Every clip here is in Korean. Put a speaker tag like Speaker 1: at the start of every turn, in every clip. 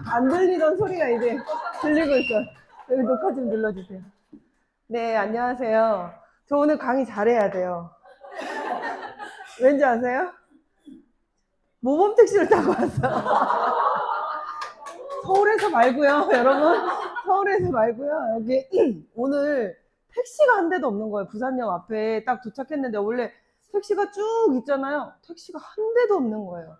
Speaker 1: 안 들리던 소리가 이제 들리고 있어. 여기 녹화 좀 눌러주세요. 네, 안녕하세요. 저 오늘 강의 잘해야 돼요. 왠지 아세요? 모범 택시를 타고 왔어요. 서울에서 말고요, 여러분. 서울에서 말고요. 여기 오늘 택시가 한 대도 없는 거예요. 부산역 앞에 딱 도착했는데 원래 택시가 쭉 있잖아요. 택시가 한 대도 없는 거예요.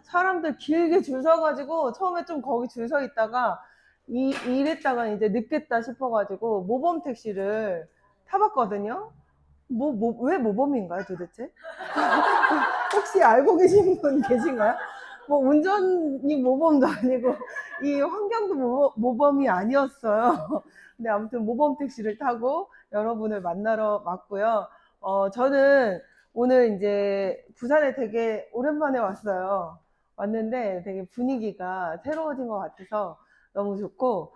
Speaker 1: 사람들 길게 줄 서가지고 처음에 좀 거기 줄 서 있다가 이랬다가 이제 늦겠다 싶어가지고 모범 택시를 타봤거든요. 왜 모범인가요, 도대체? 혹시 알고 계신 분 계신가요? 뭐 운전이 모범도 아니고 이 환경도 모범이 아니었어요. 근데 아무튼 모범 택시를 타고 여러분을 만나러 왔고요. 저는 오늘 이제 부산에 되게 오랜만에 왔어요. 왔는데 되게 분위기가 새로워진 것 같아서 너무 좋고,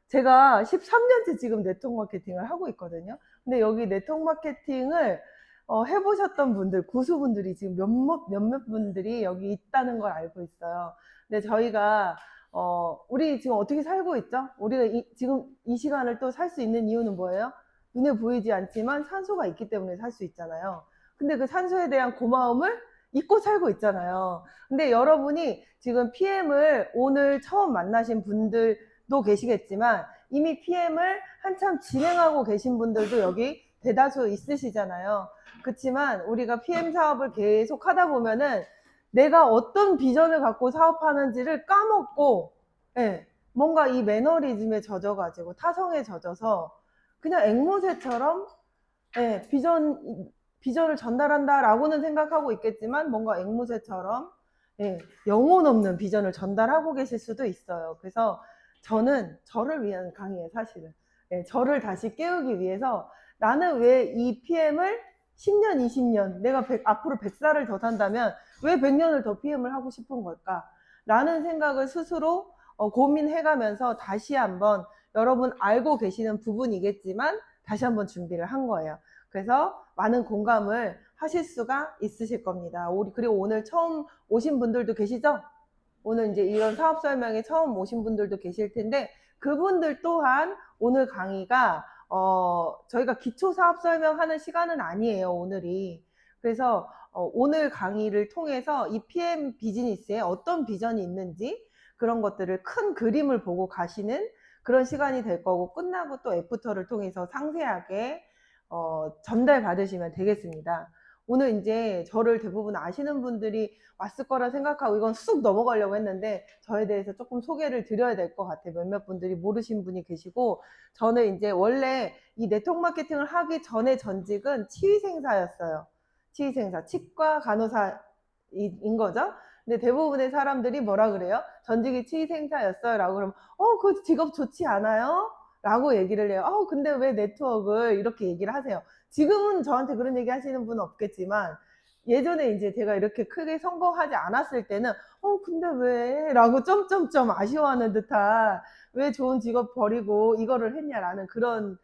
Speaker 1: 제가 13년째 지금 네트워크 마케팅을 하고 있거든요. 근데 여기 네트워크 마케팅을 해보셨던 분들, 고수분들이 지금 몇몇 분들이 여기 있다는 걸 알고 있어요. 근데 저희가, 우리 지금 어떻게 살고 있죠? 우리가 지금 이 시간을 또 살 수 있는 이유는 뭐예요? 눈에 보이지 않지만 산소가 있기 때문에 살 수 있잖아요. 근데 그 산소에 대한 고마움을 잊고 살고 있잖아요. 근데 여러분이 지금 PM을 오늘 처음 만나신 분들도 계시겠지만 이미 PM을 한참 진행하고 계신 분들도 여기 대다수 있으시잖아요. 그렇지만 우리가 PM 사업을 계속 하다 보면은 내가 어떤 비전을 갖고 사업하는지를 까먹고, 예, 뭔가 이 매너리즘에 젖어가지고 타성에 젖어서 그냥 앵무새처럼, 예, 비전을 전달한다라고는 생각하고 있겠지만 뭔가 앵무새처럼, 예, 영혼 없는 비전을 전달하고 계실 수도 있어요. 그래서 저는 저를 위한 강의예요, 사실은. 예, 저를 다시 깨우기 위해서 나는 왜 이 PM을 10년, 20년, 내가 앞으로 100살을 더 산다면 왜 100년을 더 PM을 하고 싶은 걸까? 라는 생각을 스스로 고민해가면서 다시 한번 여러분 알고 계시는 부분이겠지만 다시 한번 준비를 한 거예요. 그래서 많은 공감을 하실 수가 있으실 겁니다. 그리고 오늘 처음 오신 분들도 계시죠? 오늘 이제 이런 사업 설명에 처음 오신 분들도 계실 텐데 그분들 또한 오늘 강의가 저희가 기초 사업 설명하는 시간은 아니에요, 오늘이. 그래서 오늘 강의를 통해서 이 PM 비즈니스에 어떤 비전이 있는지 그런 것들을 큰 그림을 보고 가시는 그런 시간이 될 거고 끝나고 또 애프터를 통해서 상세하게 전달 받으시면 되겠습니다. 오늘 이제 저를 대부분 아시는 분들이 왔을 거라 생각하고 이건 쑥 넘어가려고 했는데 저에 대해서 조금 소개를 드려야 될 것 같아요. 몇몇 분들이 모르신 분이 계시고 저는 이제 원래 이 네트워크 마케팅을 하기 전에 전직은 치위생사였어요. 치위생사, 치과 간호사인 거죠. 근데 대부분의 사람들이 뭐라 그래요? 전직이 치위생사였어요 라고 그러면 그 직업 좋지 않아요? 라고 얘기를 해요. 근데 왜 네트워크를 이렇게 얘기를 하세요? 지금은 저한테 그런 얘기 하시는 분은 없겠지만 예전에 이제 제가 이렇게 크게 성공하지 않았을 때는 근데 왜? 라고 점점점 아쉬워하는 듯한 왜 좋은 직업 버리고 이거를 했냐라는 그런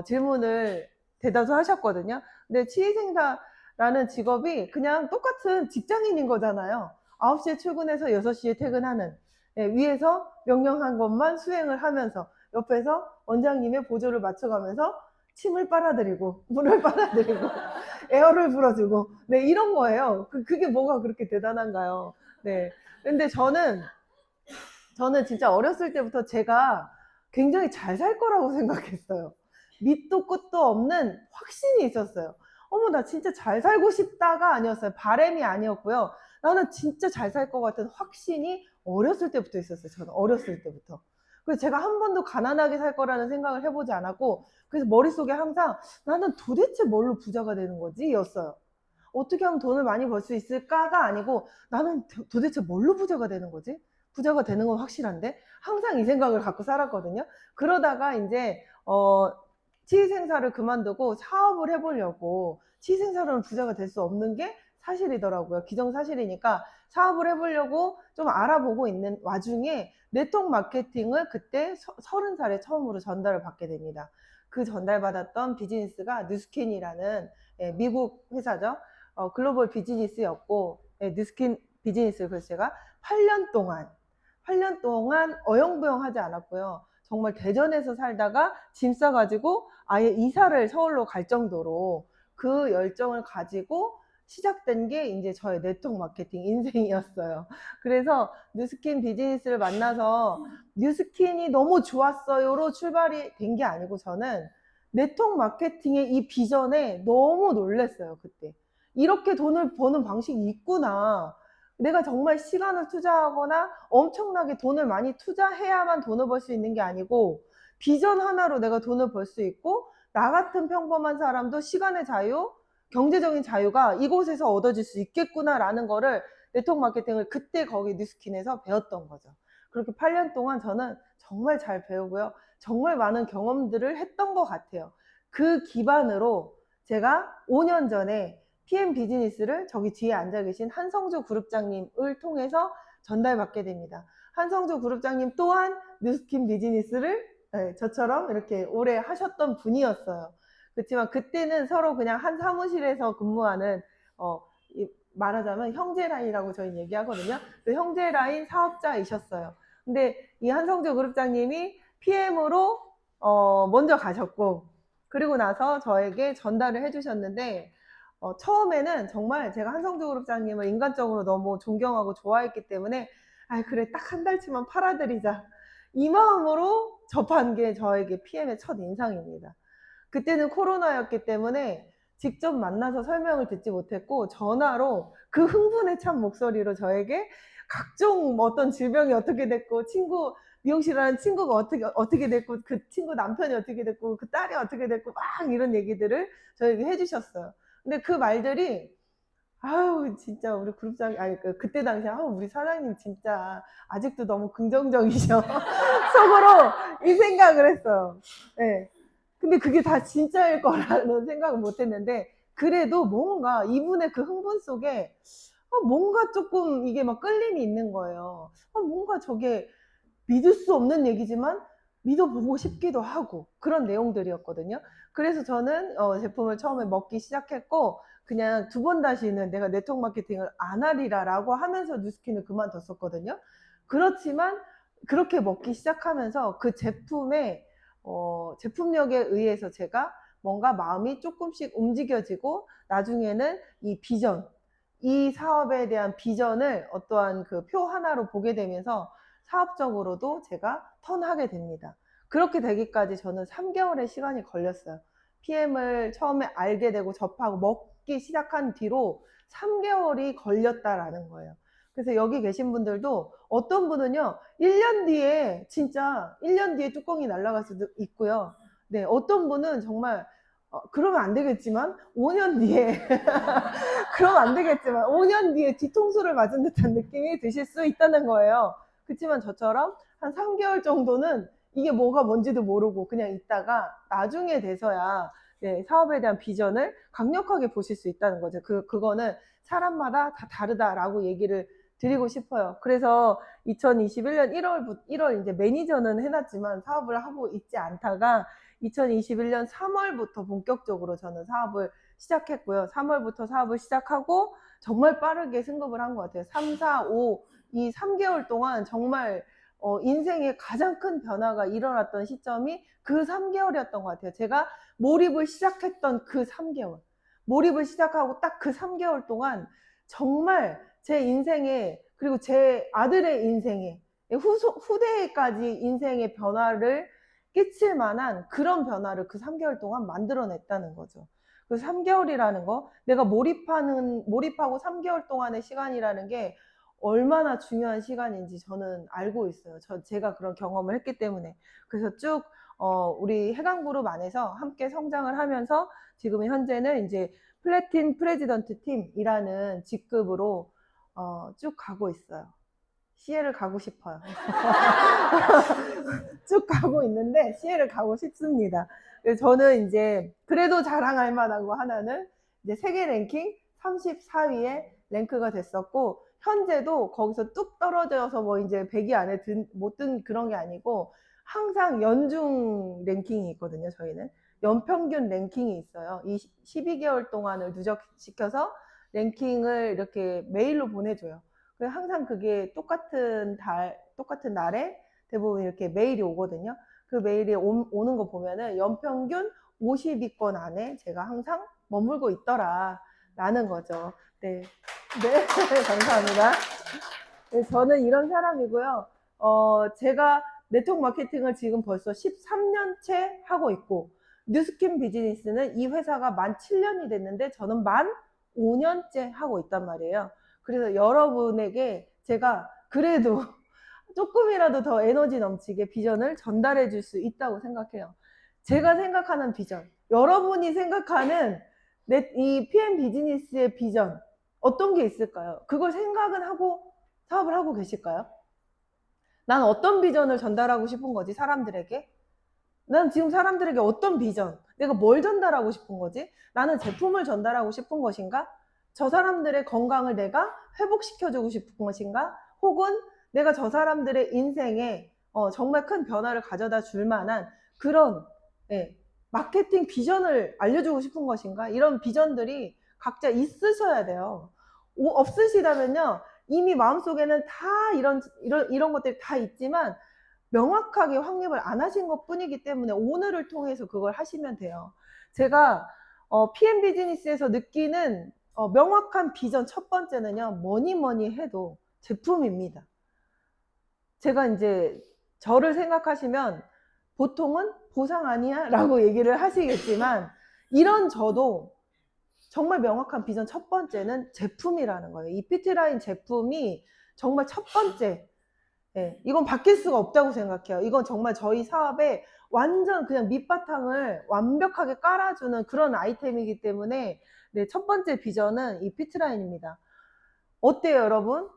Speaker 1: 질문을 대다수 하셨거든요. 근데 치위생사라는 직업이 그냥 똑같은 직장인인 거잖아요. 9시에 출근해서 6시에 퇴근하는, 위에서 명령한 것만 수행을 하면서 옆에서 원장님의 보조를 맞춰가면서 침을 빨아들이고 물을 빨아들이고 에어를 불어주고 네 이런 거예요. 그게 뭐가 그렇게 대단한가요? 네. 근데 저는 진짜 어렸을 때부터 제가 굉장히 잘 살 거라고 생각했어요. 밑도 끝도 없는 확신이 있었어요. 나 진짜 잘 살고 싶다가 아니었어요. 바람이 아니었고요. 나는 진짜 잘 살 것 같은 확신이 어렸을 때부터 있었어요. 저는 어렸을 때부터. 그래서 제가 한 번도 가난하게 살 거라는 생각을 해보지 않았고 그래서 머릿속에 항상 나는 도대체 뭘로 부자가 되는 거지? 였어요. 어떻게 하면 돈을 많이 벌 수 있을까가 아니고 나는 도대체 뭘로 부자가 되는 거지? 부자가 되는 건 확실한데 항상 이 생각을 갖고 살았거든요. 그러다가 이제 치위생사를 그만두고 사업을 해보려고 치위생사로는 부자가 될 수 없는 게 사실이더라고요. 기정사실이니까 사업을 해보려고 좀 알아보고 있는 와중에 네트워크 마케팅을 그때 30살에 처음으로 전달을 받게 됩니다. 그 전달받았던 비즈니스가 뉴스킨이라는 미국 회사죠. 글로벌 비즈니스였고 뉴스킨 비즈니스를 그래서 제가 8년 동안 8년 동안 어영부영 하지 않았고요. 정말 대전에서 살다가 짐 싸가지고 아예 이사를 서울로 갈 정도로 그 열정을 가지고 시작된 게 이제 저의 네트워크 마케팅 인생이었어요. 그래서 뉴스킨 비즈니스를 만나서 뉴스킨이 너무 좋았어요로 출발이 된 게 아니고 저는 네트워크 마케팅의 이 비전에 너무 놀랐어요, 그때. 이렇게 돈을 버는 방식이 있구나. 내가 정말 시간을 투자하거나 엄청나게 돈을 많이 투자해야만 돈을 벌 수 있는 게 아니고 비전 하나로 내가 돈을 벌 수 있고 나 같은 평범한 사람도 시간의 자유, 경제적인 자유가 이곳에서 얻어질 수 있겠구나라는 거를 네트워크 마케팅을 그때 거기 뉴스킨에서 배웠던 거죠. 그렇게 8년 동안 저는 정말 잘 배우고요. 정말 많은 경험들을 했던 것 같아요. 그 기반으로 제가 5년 전에 PM 비즈니스를 저기 뒤에 앉아 계신 한성주 그룹장님을 통해서 전달받게 됩니다. 한성주 그룹장님 또한 뉴스킨 비즈니스를 저처럼 이렇게 오래 하셨던 분이었어요. 그렇지만 그때는 서로 그냥 한 사무실에서 근무하는 말하자면 형제라인이라고 저희는 얘기하거든요. 그 형제라인 사업자이셨어요. 근데 이 한성주 그룹장님이 PM으로 먼저 가셨고 그리고 나서 저에게 전달을 해주셨는데 처음에는 정말 제가 한성주 그룹장님을 인간적으로 너무 존경하고 좋아했기 때문에 아 그래 딱 한 달치만 팔아드리자 이 마음으로 접한 게 저에게 PM의 첫 인상입니다. 그때는 코로나였기 때문에 직접 만나서 설명을 듣지 못했고 전화로 그 흥분에 찬 목소리로 저에게 각종 어떤 질병이 어떻게 됐고 친구 미용실하는 친구가 어떻게 됐고 그 친구 남편이 어떻게 됐고 그 딸이 어떻게 됐고 막 이런 얘기들을 저에게 해주셨어요. 근데 그 말들이 아유 진짜 우리 그룹장 아니 그때 당시에 아우 우리 사장님 진짜 아직도 너무 긍정적이셔 속으로 이 생각을 했어요. 네. 근데 그게 다 진짜일 거라는 생각은 못 했는데 그래도 뭔가 이분의 그 흥분 속에 뭔가 조금 이게 막 끌림이 있는 거예요. 뭔가 저게 믿을 수 없는 얘기지만 믿어보고 싶기도 하고 그런 내용들이었거든요. 그래서 저는 제품을 처음에 먹기 시작했고 그냥 두 번 다시는 내가 네트워크 마케팅을 안 하리라 라고 하면서 뉴스킨을 그만뒀었거든요. 그렇지만 그렇게 먹기 시작하면서 그 제품의 제품력에 의해서 제가 뭔가 마음이 조금씩 움직여지고 나중에는 이 비전, 이 사업에 대한 비전을 어떠한 그 표 하나로 보게 되면서 사업적으로도 제가 턴하게 됩니다. 그렇게 되기까지 저는 3개월의 시간이 걸렸어요. PM을 처음에 알게 되고 접하고 먹기 시작한 뒤로 3개월이 걸렸다라는 거예요. 그래서 여기 계신 분들도 어떤 분은요 1년 뒤에 진짜 1년 뒤에 뚜껑이 날아갈 수도 있고요. 네, 어떤 분은 정말 그러면 안 되겠지만 5년 뒤에 그러면 안 되겠지만 5년 뒤에 뒤통수를 맞은 듯한 느낌이 드실 수 있다는 거예요. 그렇지만 저처럼 한 3개월 정도는 이게 뭐가 뭔지도 모르고 그냥 있다가 나중에 돼서야 네, 사업에 대한 비전을 강력하게 보실 수 있다는 거죠. 그거는 사람마다 다 다르다라고 얘기를 드리고 싶어요. 그래서 2021년 1월 이제 매니저는 해놨지만 사업을 하고 있지 않다가 2021년 3월부터 본격적으로 저는 사업을 시작했고요. 3월부터 사업을 시작하고 정말 빠르게 승급을 한 것 같아요. 3, 4, 5, 이 3개월 동안 정말 인생에 가장 큰 변화가 일어났던 시점이 그 3개월이었던 것 같아요. 제가 몰입을 시작했던 그 3개월. 몰입을 시작하고 딱 그 3개월 동안 정말 제 인생에 그리고 제 아들의 인생에 후대까지 인생의 변화를 끼칠 만한 그런 변화를 그 3개월 동안 만들어냈다는 거죠. 그 3개월이라는 거 내가 몰입하고 3개월 동안의 시간이라는 게 얼마나 중요한 시간인지 저는 알고 있어요. 제가 그런 경험을 했기 때문에. 그래서 쭉 우리 해강그룹 안에서 함께 성장을 하면서 지금 현재는 이제 플래틴 프레지던트 팀이라는 직급으로 쭉 가고 있어요. CL을 가고 싶어요. 쭉 가고 있는데 CL을 가고 싶습니다. 그래서 저는 이제 그래도 자랑할 만한 거 하나는 이제 세계 랭킹 34위에 랭크가 됐었고 현재도 거기서 뚝 떨어져서 뭐 이제 100위 안에 못 든 그런 게 아니고 항상 연중 랭킹이 있거든요. 저희는 연평균 랭킹이 있어요. 이 12개월 동안을 누적시켜서 랭킹을 이렇게 메일로 보내줘요. 항상 그게 똑같은 날에 대부분 이렇게 메일이 오거든요. 그 메일이 오는 거 보면은 연평균 50위권 안에 제가 항상 머물고 있더라 라는 거죠. 네. 네. 감사합니다. 네, 저는 이런 사람이고요. 제가 네트워크 마케팅을 지금 벌써 13년째 하고 있고, 뉴스킨 비즈니스는 이 회사가 만 7년이 됐는데 저는 만 5년째 하고 있단 말이에요. 그래서 여러분에게 제가 그래도 조금이라도 더 에너지 넘치게 비전을 전달해 줄 수 있다고 생각해요. 제가 생각하는 비전, 여러분이 생각하는 이 PM 비즈니스의 비전, 어떤 게 있을까요? 그걸 생각은 하고 사업을 하고 계실까요? 난 어떤 비전을 전달하고 싶은 거지, 사람들에게? 난 지금 사람들에게 어떤 비전, 내가 뭘 전달하고 싶은 거지? 나는 제품을 전달하고 싶은 것인가? 저 사람들의 건강을 내가 회복시켜주고 싶은 것인가? 혹은 내가 저 사람들의 인생에 정말 큰 변화를 가져다 줄 만한 그런 마케팅 비전을 알려주고 싶은 것인가? 이런 비전들이 각자 있으셔야 돼요. 없으시다면요, 이미 마음속에는 다 이런 것들이 다 있지만 명확하게 확립을 안 하신 것 뿐이기 때문에 오늘을 통해서 그걸 하시면 돼요. 제가 PM 비즈니스에서 느끼는 명확한 비전 첫 번째는요, 뭐니 해도 제품입니다. 제가 이제 저를 생각하시면 보통은 보상 아니야? 라고 얘기를 하시겠지만, 이런 저도 정말 명확한 비전 첫 번째는 제품이라는 거예요. 이 피트라인 제품이 정말 첫 번째, 이건 바뀔 수가 없다고 생각해요. 이건 정말 저희 사업에 완전 그냥 밑바탕을 완벽하게 깔아주는 그런 아이템이기 때문에 첫 번째 비전은 이 피트라인입니다. 어때요, 여러분?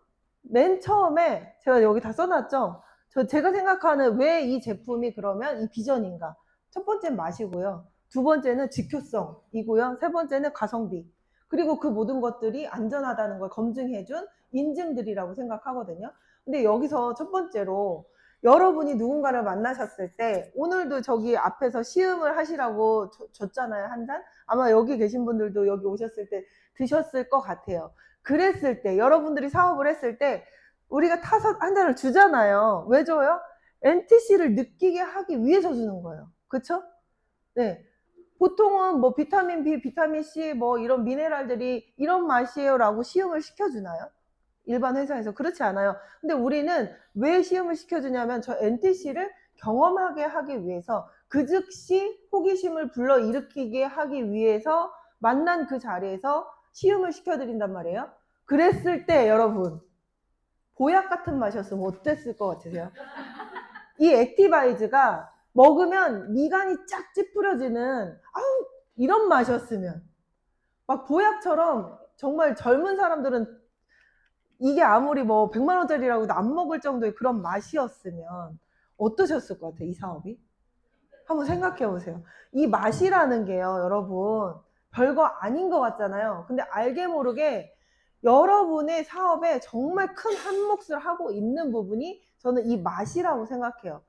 Speaker 1: 맨 처음에 제가 여기 다 써놨죠? 제가 생각하는 왜 이 제품이 그러면 이 비전인가? 첫 번째는 맛이고요. 두 번째는 직효성이고요. 세 번째는 가성비. 그리고 그 모든 것들이 안전하다는 걸 검증해준 인증들이라고 생각하거든요. 근데 여기서 첫 번째로 여러분이 누군가를 만나셨을 때, 오늘도 저기 앞에서 시음을 하시라고 줬잖아요, 한 잔? 아마 여기 계신 분들도 여기 오셨을 때 드셨을 것 같아요. 그랬을 때, 여러분들이 사업을 했을 때 우리가 타서 한 잔을 주잖아요. 왜 줘요? NTC를 느끼게 하기 위해서 주는 거예요. 그쵸? 네. 보통은 뭐 비타민 B, 비타민 C 뭐 이런 미네랄들이 이런 맛이에요 라고 시음을 시켜주나요? 일반 회사에서 그렇지 않아요. 근데 우리는 왜 시음을 시켜주냐면 저 NTC를 경험하게 하기 위해서, 그 즉시 호기심을 불러일으키게 하기 위해서 만난 그 자리에서 시음을 시켜드린단 말이에요. 그랬을 때 여러분, 보약 같은 맛이었으면 어땠을 것 같으세요? 이 액티바이즈가 먹으면 미간이 쫙 찌푸려지는 이런 맛이었으면, 막 보약처럼 정말 젊은 사람들은 이게 아무리 뭐 100만 원짜리라고도 안 먹을 정도의 그런 맛이었으면 어떠셨을 것 같아요, 이 사업이? 한번 생각해 보세요. 이 맛이라는 게요, 여러분, 별거 아닌 것 같잖아요. 근데 알게 모르게 여러분의 사업에 정말 큰 한몫을 하고 있는 부분이 저는 이 맛이라고 생각해요.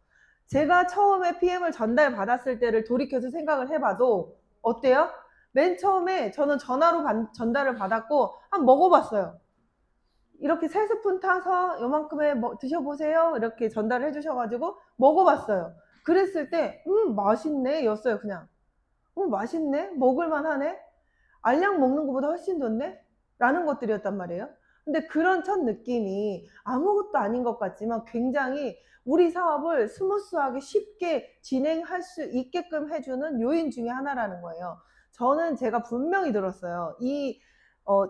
Speaker 1: 제가 처음에 PM을 전달받았을 때를 돌이켜서 생각을 해봐도 어때요? 맨 처음에 저는 전화로 전달을 받았고 한번 먹어봤어요. 이렇게 3스푼 타서 요만큼에 드셔보세요 이렇게 전달을 해주셔가지고 먹어봤어요. 그랬을 때 맛있네 였어요. 그냥 맛있네, 먹을만 하네, 알약 먹는 것보다 훨씬 좋네 라는 것들이었단 말이에요. 근데 그런 첫 느낌이 아무것도 아닌 것 같지만 굉장히 우리 사업을 스무스하게 쉽게 진행할 수 있게끔 해주는 요인 중에 하나라는 거예요. 저는 제가 분명히 들었어요.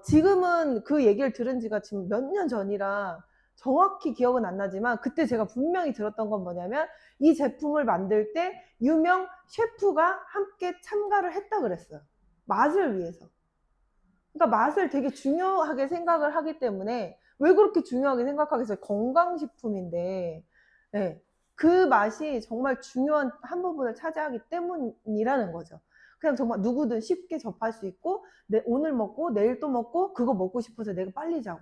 Speaker 1: 지금은 그 얘기를 들은 지가 지금 몇 년 전이라 정확히 기억은 안 나지만, 그때 제가 분명히 들었던 건 뭐냐면, 이 제품을 만들 때 유명 셰프가 함께 참가를 했다 그랬어요. 맛을 위해서. 그러니까 맛을 되게 중요하게 생각을 하기 때문에, 왜 그렇게 중요하게 생각하겠어요? 건강식품인데. 네. 그 맛이 정말 중요한 한 부분을 차지하기 때문이라는 거죠. 그냥 정말 누구든 쉽게 접할 수 있고, 오늘 먹고 내일 또 먹고 그거 먹고 싶어서 내가 빨리 자고.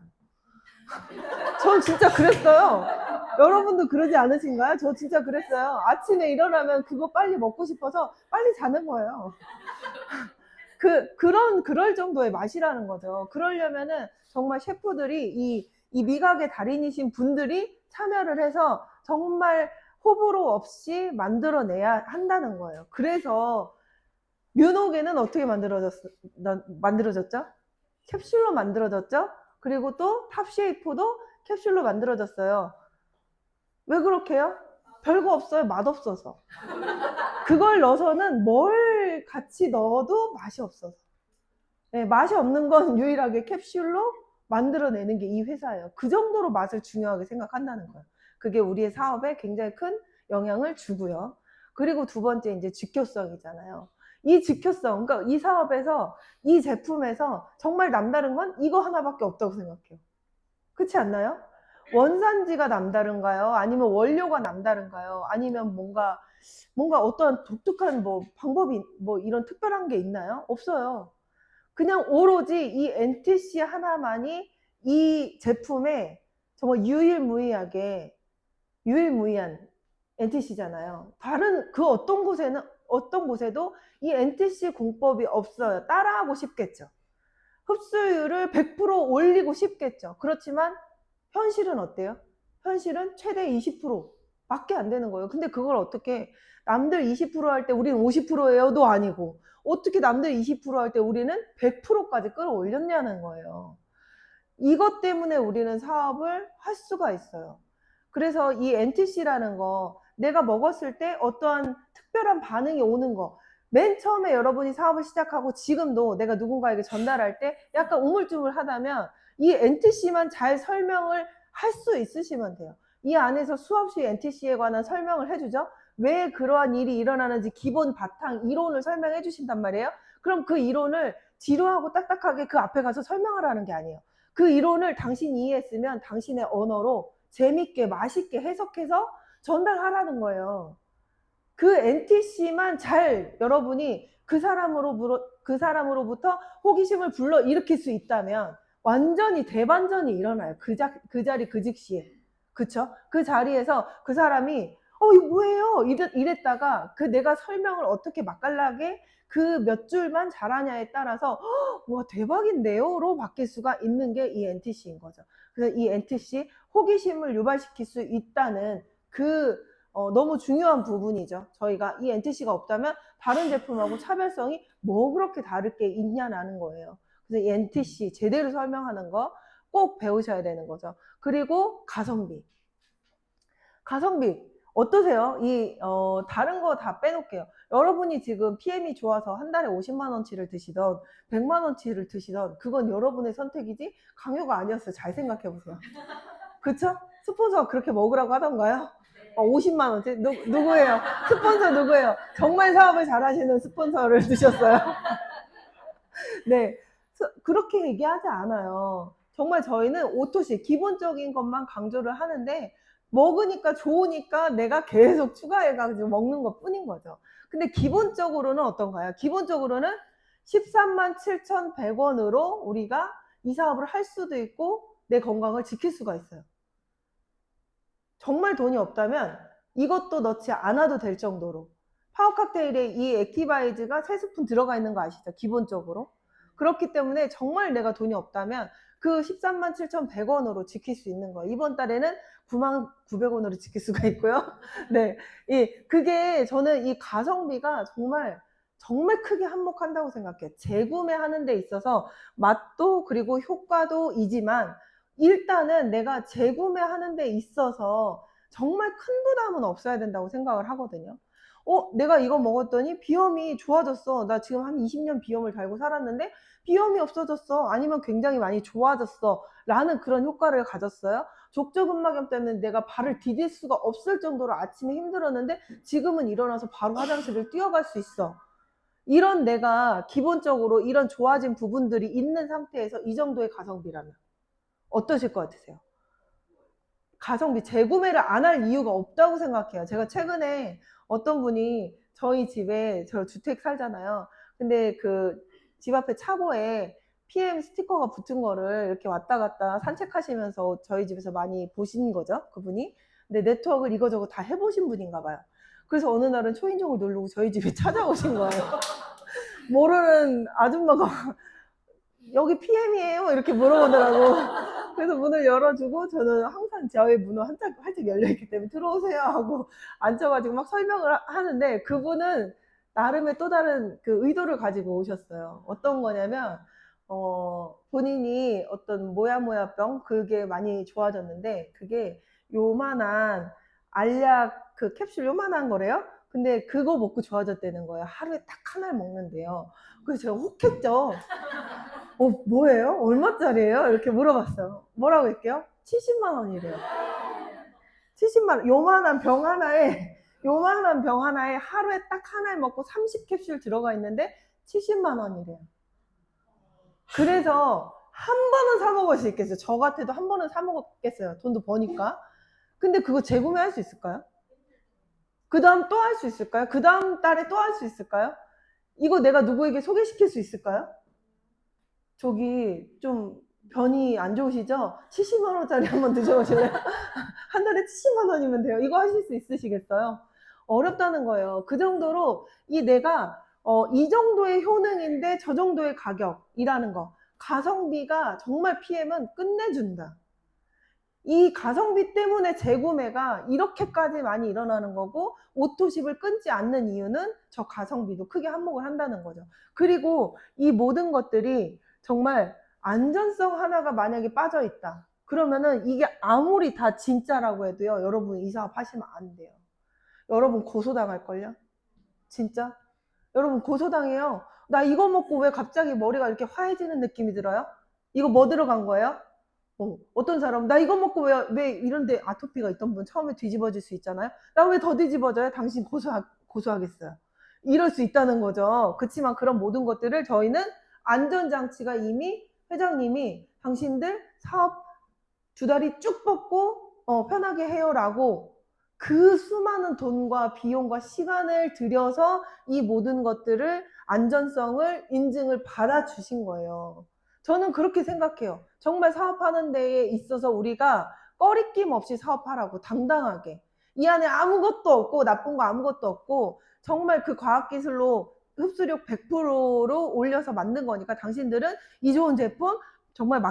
Speaker 1: 전 진짜 그랬어요. 여러분도 그러지 않으신가요? 저 진짜 그랬어요. 아침에 일어나면 그거 빨리 먹고 싶어서 빨리 자는 거예요. 그럴 정도의 맛이라는 거죠. 그러려면은 정말 셰프들이 이 미각의 달인이신 분들이 참여를 해서 정말 호불호 없이 만들어내야 한다는 거예요. 그래서 뮤노게는 어떻게 만들어졌죠? 캡슐로 만들어졌죠? 그리고 또 탑쉐이프도 캡슐로 만들어졌어요. 왜 그렇게요? 별거 없어요. 맛없어서. 그걸 넣어서는 뭘 같이 넣어도 맛이 없어서. 네, 맛이 없는 건 유일하게 캡슐로 만들어내는 게 이 회사예요. 그 정도로 맛을 중요하게 생각한다는 거예요. 그게 우리의 사업에 굉장히 큰 영향을 주고요. 그리고 두 번째 이제 지표성이잖아요. 이 지표성, 그러니까 이 사업에서 이 제품에서 정말 남다른 건 이거 하나밖에 없다고 생각해요. 그렇지 않나요? 원산지가 남다른가요? 아니면 원료가 남다른가요? 아니면 뭔가 어떤 독특한 뭐 방법이 뭐 이런 특별한 게 있나요? 없어요. 그냥 오로지 이 NTC 하나만이 이 제품에 정말 유일무이한 NTC잖아요. 다른 그 어떤 곳에도 이 NTC 공법이 없어요. 따라하고 싶겠죠. 흡수율을 100% 올리고 싶겠죠. 그렇지만 현실은 어때요? 현실은 최대 20%밖에 안 되는 거예요. 근데 그걸 어떻게 남들 20%할 때 우리는 50%예요도 아니고 어떻게 남들 20%할 때 우리는 100%까지 끌어올렸냐는 거예요. 이것 때문에 우리는 사업을 할 수가 있어요. 그래서 이 NTC라는 거 내가 먹었을 때 어떠한 특별한 반응이 오는 거 맨 처음에 여러분이 사업을 시작하고 지금도 내가 누군가에게 전달할 때 약간 우물쭈물하다면 이 NTC만 잘 설명을 할 수 있으시면 돼요. 이 안에서 수없이 NTC에 관한 설명을 해주죠. 왜 그러한 일이 일어나는지 기본 바탕 이론을 설명해 주신단 말이에요. 그럼 그 이론을 지루하고 딱딱하게 그 앞에 가서 설명하라는 게 아니에요. 그 이론을 당신이 이해했으면 당신의 언어로 재밌게 맛있게 해석해서 전달하라는 거예요. 그 NTC만 잘 여러분이 그 사람으로부터 호기심을 불러일으킬 수 있다면 완전히 대반전이 일어나요. 그 자리 그 즉시에. 그쵸? 그 자리에서 그 사람이 이거 뭐예요? 이랬다가 그 내가 설명을 어떻게 맛깔나게 그 몇 줄만 잘하냐에 따라서 와 대박인데요?로 바뀔 수가 있는 게 이 NTC인 거죠. 그래서 이 NTC 호기심을 유발시킬 수 있다는 너무 중요한 부분이죠. 저희가 이 NTC가 없다면 다른 제품하고 차별성이 뭐 그렇게 다를 게 있냐라는 거예요. 그래서 이 NTC 제대로 설명하는 거 꼭 배우셔야 되는 거죠. 그리고 가성비. 가성비 어떠세요? 다른 거 다 빼놓을게요. 여러분이 지금 PM이 좋아서 한 달에 50만 원치를 드시던 100만 원치를 드시던 그건 여러분의 선택이지 강요가 아니었어요. 잘 생각해 보세요. 그쵸? 스폰서가 그렇게 먹으라고 하던가요? 50만 원치? 누구예요? 스폰서 누구예요? 정말 사업을 잘하시는 스폰서를 드셨어요? 네, 그렇게 얘기하지 않아요. 정말 저희는 오토시 기본적인 것만 강조를 하는데 먹으니까 좋으니까 내가 계속 추가해가지고 먹는 것 뿐인 거죠. 근데 기본적으로는 어떤가요? 기본적으로는 13만 7,100원으로 우리가 이 사업을 할 수도 있고 내 건강을 지킬 수가 있어요. 정말 돈이 없다면 이것도 넣지 않아도 될 정도로 파워칵테일에 이 액티바이즈가 3스푼 들어가 있는 거 아시죠? 기본적으로. 그렇기 때문에 정말 내가 돈이 없다면 그 13만 7,100원으로 지킬 수 있는 거예요. 이번 달에는 9만 900원으로 지킬 수가 있고요. 네, 그게 저는 이 가성비가 정말 크게 한몫한다고 생각해요. 재구매하는 데 있어서 맛도 그리고 효과도 이지만 일단은 내가 재구매하는 데 있어서 정말 큰 부담은 없어야 된다고 생각을 하거든요. 내가 이거 먹었더니 비염이 좋아졌어. 나 지금 한 20년 비염을 달고 살았는데 비염이 없어졌어. 아니면 굉장히 많이 좋아졌어. 라는 그런 효과를 가졌어요. 족저근막염 때문에 내가 발을 디딜 수가 없을 정도로 아침에 힘들었는데 지금은 일어나서 바로 화장실을 뛰어갈 수 있어. 이런 내가 기본적으로 이런 좋아진 부분들이 있는 상태에서 이 정도의 가성비라면 어떠실 것 같으세요? 가성비 재구매를 안 할 이유가 없다고 생각해요. 제가 최근에 어떤 분이 저희 집에 저 주택 살잖아요. 근데 그 집 앞에 차고에 PM 스티커가 붙은 거를 이렇게 왔다 갔다 산책하시면서 저희 집에서 많이 보신 거죠, 그분이. 근데 네트워크를 이거저거 다 해보신 분인가 봐요. 그래서 어느 날은 초인종을 누르고 저희 집에 찾아오신 거예요. 모르는 아줌마가 여기 PM이에요? 이렇게 물어보더라고. 그래서 문을 열어주고 저는 항상 저의 문은 활짝 열려있기 때문에 들어오세요 하고 앉아가지고 막 설명을 하는데 그분은 나름의 또 다른 그 의도를 가지고 오셨어요. 어떤 거냐면 본인이 어떤 모야모야병 그게 많이 좋아졌는데 그게 요만한 알약 그 캡슐 요만한 거래요. 근데 그거 먹고 좋아졌다는 거예요. 하루에 딱 하나를 먹는데요. 그래서 제가 혹했죠. 뭐예요? 얼마짜리예요? 이렇게 물어봤어요. 뭐라고 할게요? 70만 원이래요. 70만 원. 요만한 병 하나에 하루에 딱 하나를 먹고 30캡슐 들어가 있는데 70만 원이래요. 그래서 한 번은 사 먹을 수 있겠어요. 저 같아도 한 번은 사 먹었겠어요. 돈도 버니까. 근데 그거 재구매할 수 있을까요? 그 다음 또 할 수 있을까요? 그 다음 달에 또 할 수 있을까요? 이거 내가 누구에게 소개시킬 수 있을까요? 저기 좀 변이 안 좋으시죠? 70만 원짜리 한번 드셔보실래요? 한 달에 70만 원이면 돼요. 이거 하실 수 있으시겠어요? 어렵다는 거예요. 그 정도로 내가 이 정도의 효능인데 저 정도의 가격이라는 거. 가성비가 정말 PM은 끝내준다. 이 가성비 때문에 재구매가 이렇게까지 많이 일어나는 거고 오토십을 끊지 않는 이유는 저 가성비도 크게 한몫을 한다는 거죠. 그리고 이 모든 것들이 정말 안전성 하나가 만약에 빠져 있다. 그러면은 이게 아무리 다 진짜라고 해도요. 여러분 이 사업 하시면 안 돼요. 여러분 고소당할걸요? 진짜? 여러분 고소당해요. 나 이거 먹고 왜 갑자기 머리가 이렇게 화해지는 느낌이 들어요? 이거 뭐 들어간 거예요? 어떤 사람 나 이거 먹고 왜 이런데 아토피가 있던 분 처음에 뒤집어질 수 있잖아요. 나 왜 더 뒤집어져요? 당신 고소하겠어요. 이럴 수 있다는 거죠. 그렇지만 그런 모든 것들을 저희는 안전장치가 이미 회장님이 당신들 사업 두 다리 쭉 뻗고 편하게 해요라고 그 수많은 돈과 비용과 시간을 들여서 이 모든 것들을 안전성을 인증을 받아주신 거예요. 저는 그렇게 생각해요. 정말 사업하는 데에 있어서 우리가 꺼리낌 없이 사업하라고 당당하게 이 안에 아무것도 없고 나쁜 거 아무것도 없고 정말 그 과학기술로 흡수력 100%로 올려서 만든 거니까 당신들은 이 좋은 제품 정말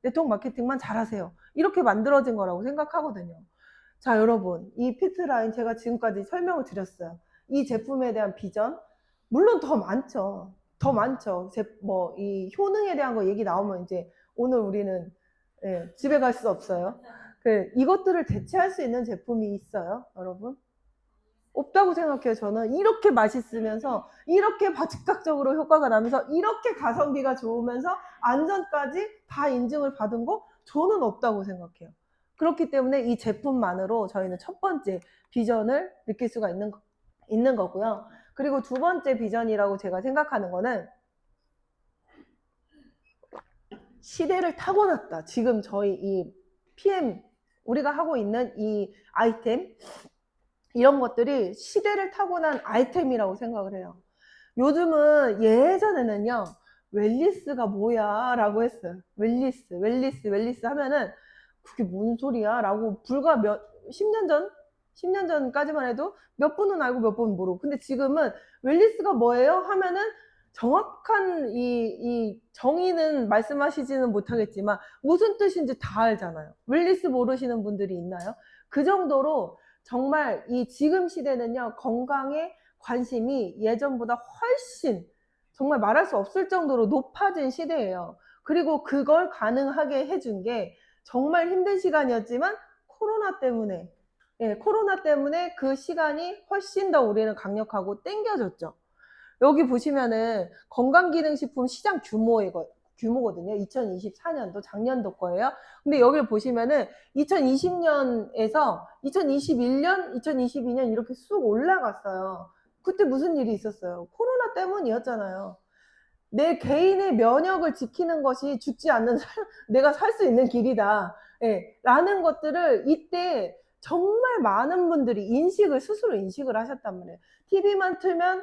Speaker 1: 네트워크 마케팅만 잘하세요. 이렇게 만들어진 거라고 생각하거든요. 자, 여러분, 이 피트라인 제가 지금까지 설명을 드렸어요. 이 제품에 대한 비전, 물론 더 많죠. 더 많죠. 이 효능에 대한 거 얘기 나오면 이제 오늘 우리는 집에 갈 수 없어요. 이것들을 대체할 수 있는 제품이 있어요, 여러분? 없다고 생각해요. 저는 이렇게 맛있으면서 이렇게 즉각적으로 효과가 나면서 이렇게 가성비가 좋으면서 안전까지 다 인증을 받은 거 저는 없다고 생각해요. 그렇기 때문에 이 제품만으로 저희는 첫 번째 비전을 느낄 수가 있는 거고요. 그리고 두 번째 비전이라고 제가 생각하는 거는 시대를 타고났다. 지금 저희 이 PM 우리가 하고 있는 이 아이템 이런 것들이 시대를 타고난 아이템이라고 생각을 해요. 요즘은 예전에는요. 웰리스가 뭐야 라고 했어요. 웰리스 하면은 그게 뭔 소리야 라고 불과 10년 전까지만 해도 몇 분은 알고 몇 분은 모르고 근데 지금은 웰리스가 뭐예요? 하면은 정확한 이 정의는 말씀하시지는 못하겠지만 무슨 뜻인지 다 알잖아요. 웰리스 모르시는 분들이 있나요? 그 정도로 정말 이 지금 시대는요. 건강에 관심이 예전보다 훨씬 정말 말할 수 없을 정도로 높아진 시대예요. 그리고 그걸 가능하게 해준 게 정말 힘든 시간이었지만 코로나 때문에 코로나 때문에 그 시간이 훨씬 더 우리는 강력하고 땡겨졌죠. 여기 보시면은 건강기능식품 시장 규모거든요. 2024년도 작년도 거예요. 근데 여기를 보시면은 2020년에서 2021년, 2022년 이렇게 쑥 올라갔어요. 그때 무슨 일이 있었어요? 코로나 때문이었잖아요. 내 개인의 면역을 지키는 것이 죽지 않는 내가 살 수 있는 길이다. 라는 것들을 이때 정말 많은 분들이 스스로 인식을 하셨단 말이에요. TV만 틀면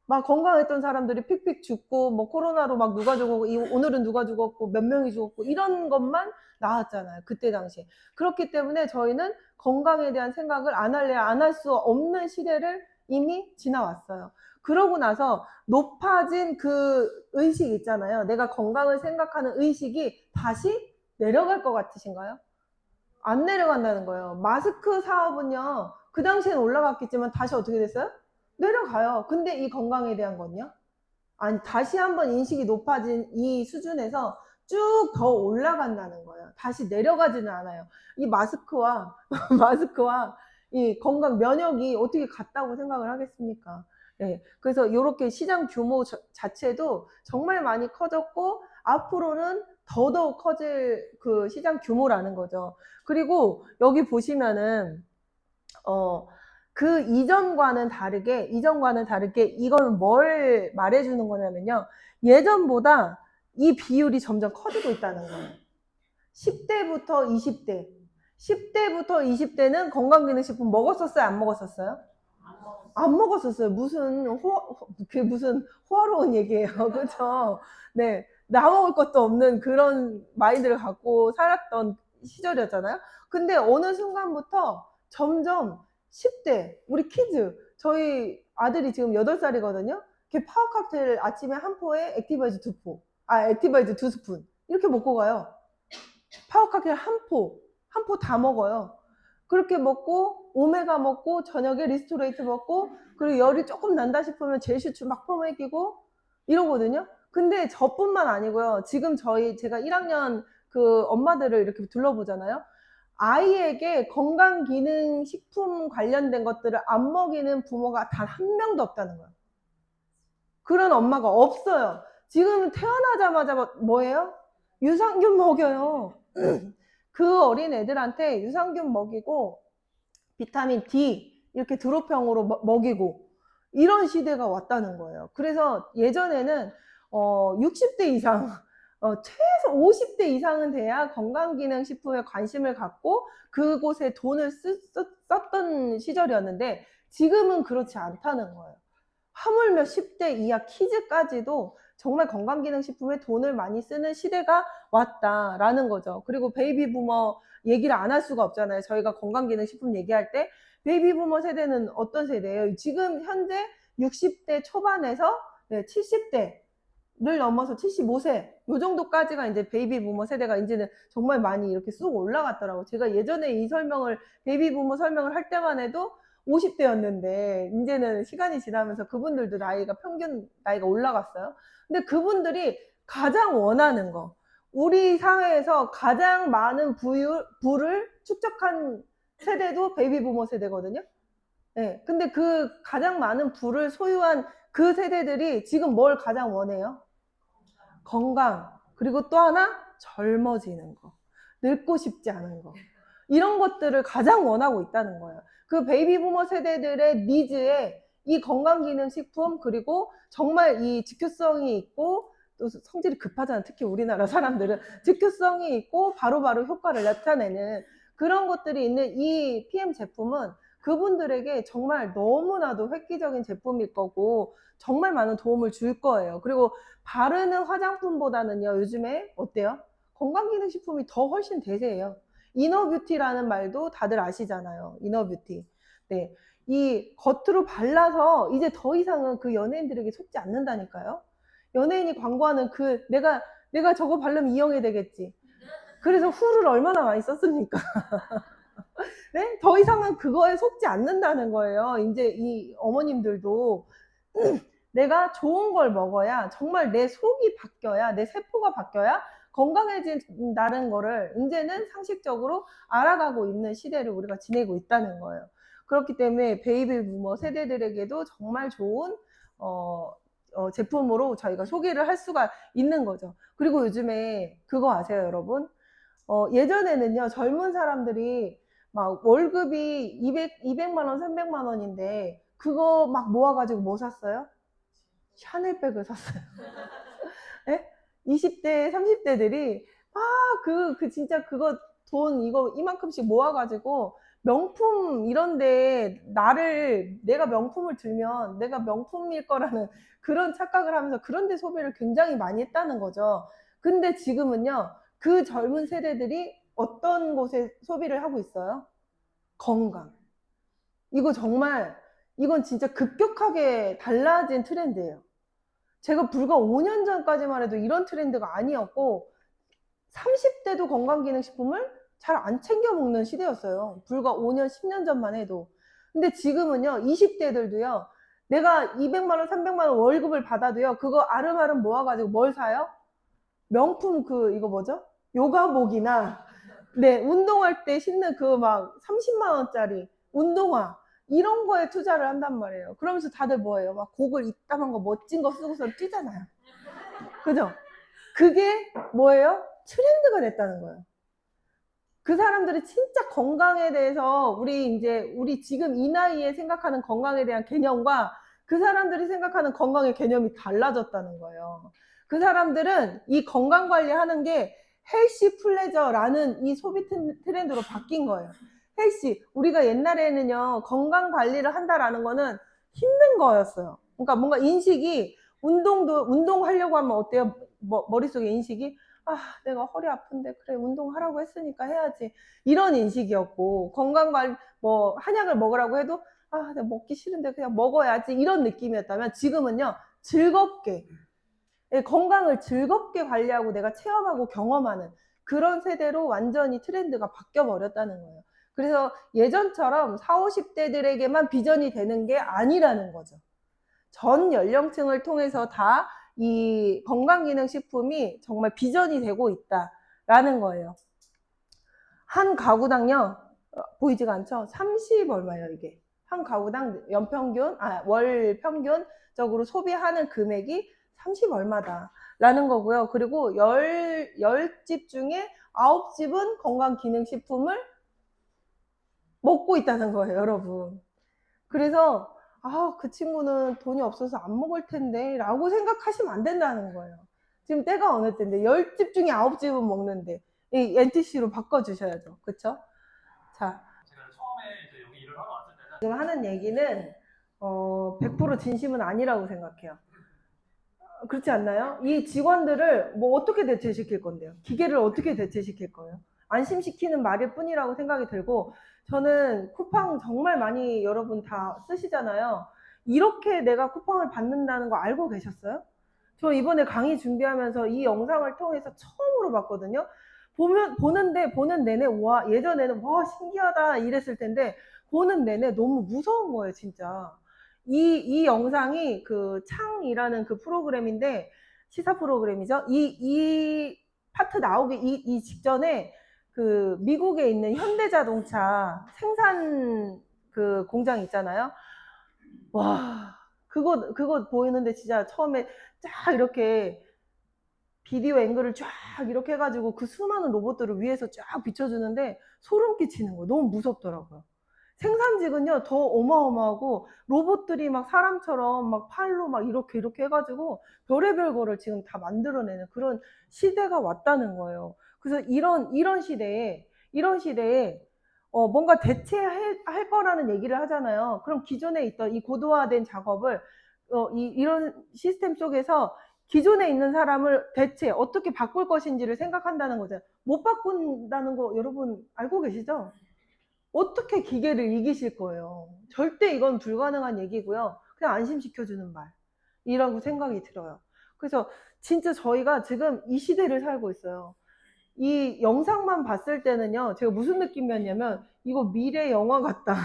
Speaker 1: 막 건강했던 사람들이 픽픽 죽고 뭐 코로나로 막 누가 죽었고 오늘은 누가 죽었고 몇 명이 죽었고 이런 것만 나왔잖아요. 그때 당시에. 그렇기 때문에 저희는 건강에 대한 생각을 안 할 수 없는 시대를 이미 지나왔어요. 그러고 나서 높아진 그 의식 있잖아요. 내가 건강을 생각하는 의식이 다시 내려갈 것 같으신가요? 안 내려간다는 거예요. 마스크 사업은요, 그 당시엔 올라갔겠지만 다시 어떻게 됐어요? 내려가요. 근데 이 건강에 대한 건요? 아니, 다시 한번 인식이 높아진 이 수준에서 쭉 더 올라간다는 거예요. 다시 내려가지는 않아요. 이 마스크와, 마스크와 이 건강 면역이 어떻게 같다고 생각을 하겠습니까? 네, 그래서 이렇게 시장 규모 자체도 정말 많이 커졌고, 앞으로는 더더욱 커질 그 시장 규모라는 거죠. 그리고 여기 보시면은, 그 이전과는 다르게 이건 뭘 말해주는 거냐면요. 예전보다 이 비율이 점점 커지고 있다는 거예요. 10대부터 20대. 10대부터 20대는 건강기능식품 먹었었어요? 안 먹었었어요? 안 먹었었어요. 무슨 호화로운 얘기예요. 그렇죠? 네. 나 먹을 것도 없는 그런 마인드를 갖고 살았던 시절이었잖아요. 근데 어느 순간부터 점점 10대, 우리 키즈, 저희 아들이 지금 8살이거든요. 걔 파워 칵테일 아침에 한 포에 액티바이즈 2포, 액티바이즈 2스푼. 이렇게 먹고 가요. 파워 칵테일 한 포 다 먹어요. 그렇게 먹고, 오메가 먹고, 저녁에 리스토레이트 먹고, 그리고 열이 조금 난다 싶으면 젤슈츠 막 퍼먹이고, 이러거든요. 근데 저뿐만 아니고요. 지금 제가 1학년 그 엄마들을 이렇게 둘러보잖아요. 아이에게 건강기능식품 관련된 것들을 안 먹이는 부모가 단 한 명도 없다는 거예요. 그런 엄마가 없어요. 지금 태어나자마자 뭐예요? 유산균 먹여요. 그 어린 애들한테 유산균 먹이고 비타민 D 이렇게 드롭형으로 먹이고 이런 시대가 왔다는 거예요. 그래서 예전에는 60대 이상 최소 50대 이상은 돼야 건강기능식품에 관심을 갖고 그곳에 돈을 썼던 시절이었는데 지금은 그렇지 않다는 거예요. 하물며 10대 이하 키즈까지도 정말 건강기능식품에 돈을 많이 쓰는 시대가 왔다라는 거죠. 그리고 베이비 부머 얘기를 안 할 수가 없잖아요. 저희가 건강기능식품 얘기할 때 베이비 부머 세대는 어떤 세대예요? 지금 현재 60대 초반에서 70대를 넘어서 75세 요 정도까지가 이제 베이비 부머 세대가 이제는 정말 많이 이렇게 쑥 올라갔더라고요. 제가 예전에 이 베이비 부머 설명을 할 때만 해도 50대였는데 이제는 시간이 지나면서 그분들도 평균 나이가 올라갔어요. 근데 그분들이 가장 원하는 거, 우리 사회에서 가장 많은 부를 축적한 세대도 베이비 부머 세대거든요. 네, 근데 그 가장 많은 부를 소유한 그 세대들이 지금 뭘 가장 원해요? 건강, 그리고 또 하나 젊어지는 거, 늙고 싶지 않은 거, 이런 것들을 가장 원하고 있다는 거예요. 그 베이비 부머 세대들의 니즈에 이 건강기능식품, 그리고 정말 이 즉효성이 있고 또 성질이 급하잖아요. 특히 우리나라 사람들은 즉효성이 있고 바로바로 효과를 나타내는 그런 것들이 있는 이 PM 제품은 그분들에게 정말 너무나도 획기적인 제품일 거고 정말 많은 도움을 줄 거예요. 그리고 바르는 화장품보다는요, 요즘에 어때요? 건강기능식품이 더 훨씬 대세예요. 이너뷰티라는 말도 다들 아시잖아요. 이너뷰티. 네. 이 겉으로 발라서 이제 더 이상은 그 연예인들에게 속지 않는다니까요. 연예인이 광고하는 내가 저거 바르면 이영애 되겠지. 그래서 후를 얼마나 많이 썼습니까? 네? 더 이상은 그거에 속지 않는다는 거예요. 이제 이 어머님들도 내가 좋은 걸 먹어야 정말 내 속이 바뀌어야 내 세포가 바뀌어야 건강해진다는 거를 이제는 상식적으로 알아가고 있는 시대를 우리가 지내고 있다는 거예요. 그렇기 때문에 베이비 부머 세대들에게도 정말 좋은 제품으로 저희가 소개를 할 수가 있는 거죠. 그리고 요즘에 그거 아세요, 여러분? 예전에는요, 젊은 사람들이 막 월급이 200만 원, 300만 원인데 그거 막 모아가지고 뭐 샀어요? 샤넬백을 샀어요. 네? 20대, 30대들이 진짜 그거 돈 이거 이만큼씩 모아가지고 명품 이런데 내가 명품을 들면 내가 명품일 거라는 그런 착각을 하면서 그런데 소비를 굉장히 많이 했다는 거죠. 근데 지금은요, 그 젊은 세대들이 어떤 곳에 소비를 하고 있어요? 건강. 이거 정말 이건 진짜 급격하게 달라진 트렌드예요. 제가 불과 5년 전까지만 해도 이런 트렌드가 아니었고 30대도 건강기능식품을 잘 안 챙겨 먹는 시대였어요. 불과 5년, 10년 전만 해도. 근데 지금은요, 20대들도요, 내가 200만 원, 300만 원 월급을 받아도요, 그거 아름아름 모아가지고 뭘 사요? 명품 이거 뭐죠? 요가복이나, 네, 운동할 때 신는 그 막 30만 원짜리 운동화, 이런 거에 투자를 한단 말이에요. 그러면서 다들 뭐예요? 막 곡을 이따만 거 멋진 거 쓰고서 뛰잖아요. 그죠? 그게 뭐예요? 트렌드가 됐다는 거예요. 그 사람들이 진짜 건강에 대해서 우리 지금 이 나이에 생각하는 건강에 대한 개념과 그 사람들이 생각하는 건강의 개념이 달라졌다는 거예요. 그 사람들은 이 건강 관리하는 게 헬시 플레저라는 이 소비 트렌드로 바뀐 거예요. 헬시, 우리가 옛날에는요, 건강 관리를 한다라는 거는 힘든 거였어요. 그러니까 뭔가 인식이 운동하려고 하면 어때요? 머릿속에 인식이 내가 허리 아픈데 그래 운동하라고 했으니까 해야지 이런 인식이었고 건강관리 한약을 먹으라고 해도 내가 먹기 싫은데 그냥 먹어야지 이런 느낌이었다면 지금은요 즐겁게 건강을 즐겁게 관리하고 내가 체험하고 경험하는 그런 세대로 완전히 트렌드가 바뀌어 버렸다는 거예요. 그래서 예전처럼 40, 50대들에게만 비전이 되는 게 아니라는 거죠. 전 연령층을 통해서 다 이 건강기능식품이 정말 비전이 되고 있다라는 거예요. 한 가구당요, 보이지가 않죠? 30 얼마예요, 이게. 한 가구당 월 평균적으로 소비하는 금액이 30 얼마다라는 거고요. 그리고 10집 중에 9집은 건강기능식품을 먹고 있다는 거예요, 여러분. 그래서 그 친구는 돈이 없어서 안 먹을 텐데 라고 생각하시면 안 된다는 거예요. 지금 때가 어느 때인데 10집 중에 9집은 먹는데 이 NTC로 바꿔주셔야죠. 그쵸? 자,
Speaker 2: 제가 처음에 이제 여기 일을 하러 왔을 때는
Speaker 1: 지금 하는 얘기는 100% 진심은 아니라고 생각해요. 그렇지 않나요? 이 직원들을 뭐 어떻게 대체시킬 건데요? 기계를 어떻게 대체시킬 거예요? 안심시키는 말일 뿐이라고 생각이 들고 저는 쿠팡 정말 많이 여러분 다 쓰시잖아요. 이렇게 내가 쿠팡을 받는다는 거 알고 계셨어요? 저 이번에 강의 준비하면서 이 영상을 통해서 처음으로 봤거든요. 보는 내내 와 예전에는 와 신기하다 이랬을 텐데 보는 내내 너무 무서운 거예요 진짜. 이 영상이 그 창이라는 그 프로그램인데 시사 프로그램이죠. 이 파트 나오기 이 직전에 그 미국에 있는 현대자동차 생산 그 공장 있잖아요. 와 그거 보이는데 진짜 처음에 쫙 이렇게 비디오 앵글을 쫙 이렇게 해가지고 그 수많은 로봇들을 위에서 쫙 비춰주는데 소름 끼치는 거예요. 너무 무섭더라고요. 생산직은요 더 어마어마하고 로봇들이 막 사람처럼 막 팔로 막 이렇게 해가지고 별의별 거를 지금 다 만들어내는 그런 시대가 왔다는 거예요. 그래서 이런 시대에 뭔가 대체할 거라는 얘기를 하잖아요. 그럼 기존에 있던 이 고도화된 작업을 이런 시스템 속에서 기존에 있는 사람을 대체 어떻게 바꿀 것인지를 생각한다는 거죠. 못 바꾼다는 거 여러분 알고 계시죠? 어떻게 기계를 이기실 거예요. 절대 이건 불가능한 얘기고요. 그냥 안심시켜주는 말이라고 생각이 들어요. 그래서 진짜 저희가 지금 이 시대를 살고 있어요. 이 영상만 봤을 때는요. 제가 무슨 느낌이었냐면 이거 미래 영화 같다.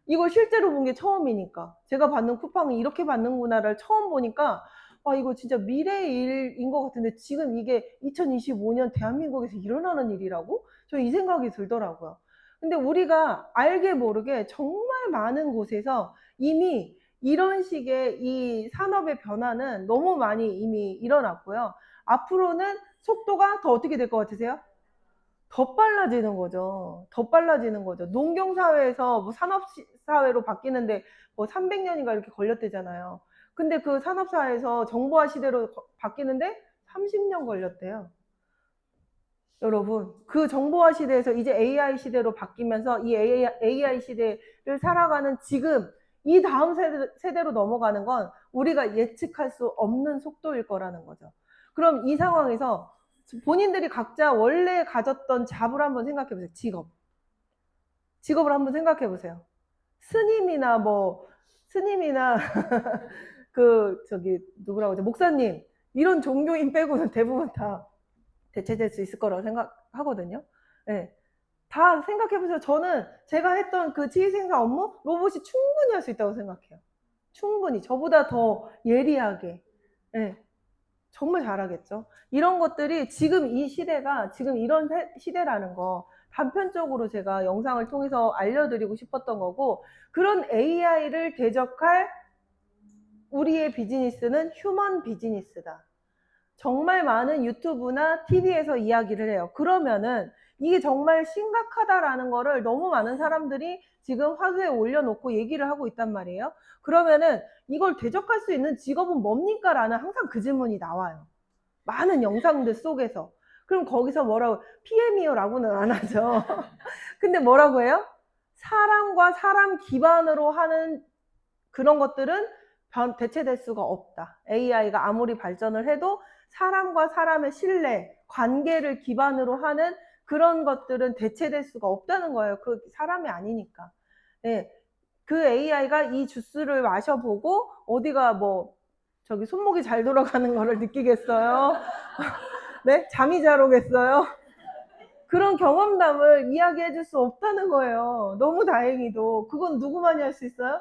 Speaker 1: 이걸 실제로 본 게 처음이니까. 제가 받는 쿠팡이 이렇게 받는구나를 처음 보니까 이거 진짜 미래의 일인 것 같은데 지금 이게 2025년 대한민국에서 일어나는 일이라고? 저 이 생각이 들더라고요. 근데 우리가 알게 모르게 정말 많은 곳에서 이미 이런 식의 이 산업의 변화는 너무 많이 이미 일어났고요. 앞으로는 속도가 더 어떻게 될 것 같으세요? 더 빨라지는 거죠. 더 빨라지는 거죠. 농경사회에서 뭐 산업사회로 바뀌는데 뭐 300년인가 이렇게 걸렸대잖아요. 근데 그 산업사회에서 정보화 시대로 바뀌는데 30년 걸렸대요. 여러분, 그 정보화 시대에서 이제 AI 시대로 바뀌면서 이 AI 시대를 살아가는 지금 이 다음 세대로 넘어가는 건 우리가 예측할 수 없는 속도일 거라는 거죠. 그럼 이 상황에서 본인들이 각자 원래 가졌던 잡을 한번 생각해 보세요. 직업을 한번 생각해 보세요. 스님이나 뭐 스님이나 그 저기 누구라고 하죠? 목사님 이런 종교인 빼고는 대부분 다 대체될 수 있을 거라고 생각하거든요. 네. 다 생각해보세요. 저는 제가 했던 그 지휘생사 업무 로봇이 충분히 할 수 있다고 생각해요. 충분히 저보다 더 예리하게. 네. 정말 잘하겠죠. 이런 것들이 지금 이 시대가 지금 이런 시대라는 거 단편적으로 제가 영상을 통해서 알려드리고 싶었던 거고, 그런 AI를 대적할 우리의 비즈니스는 휴먼 비즈니스다. 정말 많은 유튜브나 TV에서 이야기를 해요. 그러면은 이게 정말 심각하다라는 거를 너무 많은 사람들이 지금 화두에 올려놓고 얘기를 하고 있단 말이에요. 그러면은 이걸 대적할 수 있는 직업은 뭡니까? 라는 항상 그 질문이 나와요. 많은 영상들 속에서. 그럼 거기서 뭐라고, PM이요 라고는 안 하죠. 근데 뭐라고 해요? 사람과 사람 기반으로 하는 그런 것들은 대체될 수가 없다. AI가 아무리 발전을 해도 사람과 사람의 신뢰, 관계를 기반으로 하는 그런 것들은 대체될 수가 없다는 거예요. 그 사람이 아니니까. 네. 그 AI가 이 주스를 마셔보고 어디가 뭐 저기 손목이 잘 돌아가는 거를 느끼겠어요? 네? 잠이 잘 오겠어요? 그런 경험담을 이야기해 줄 수 없다는 거예요. 너무 다행히도. 그건 누구만이 할 수 있어요?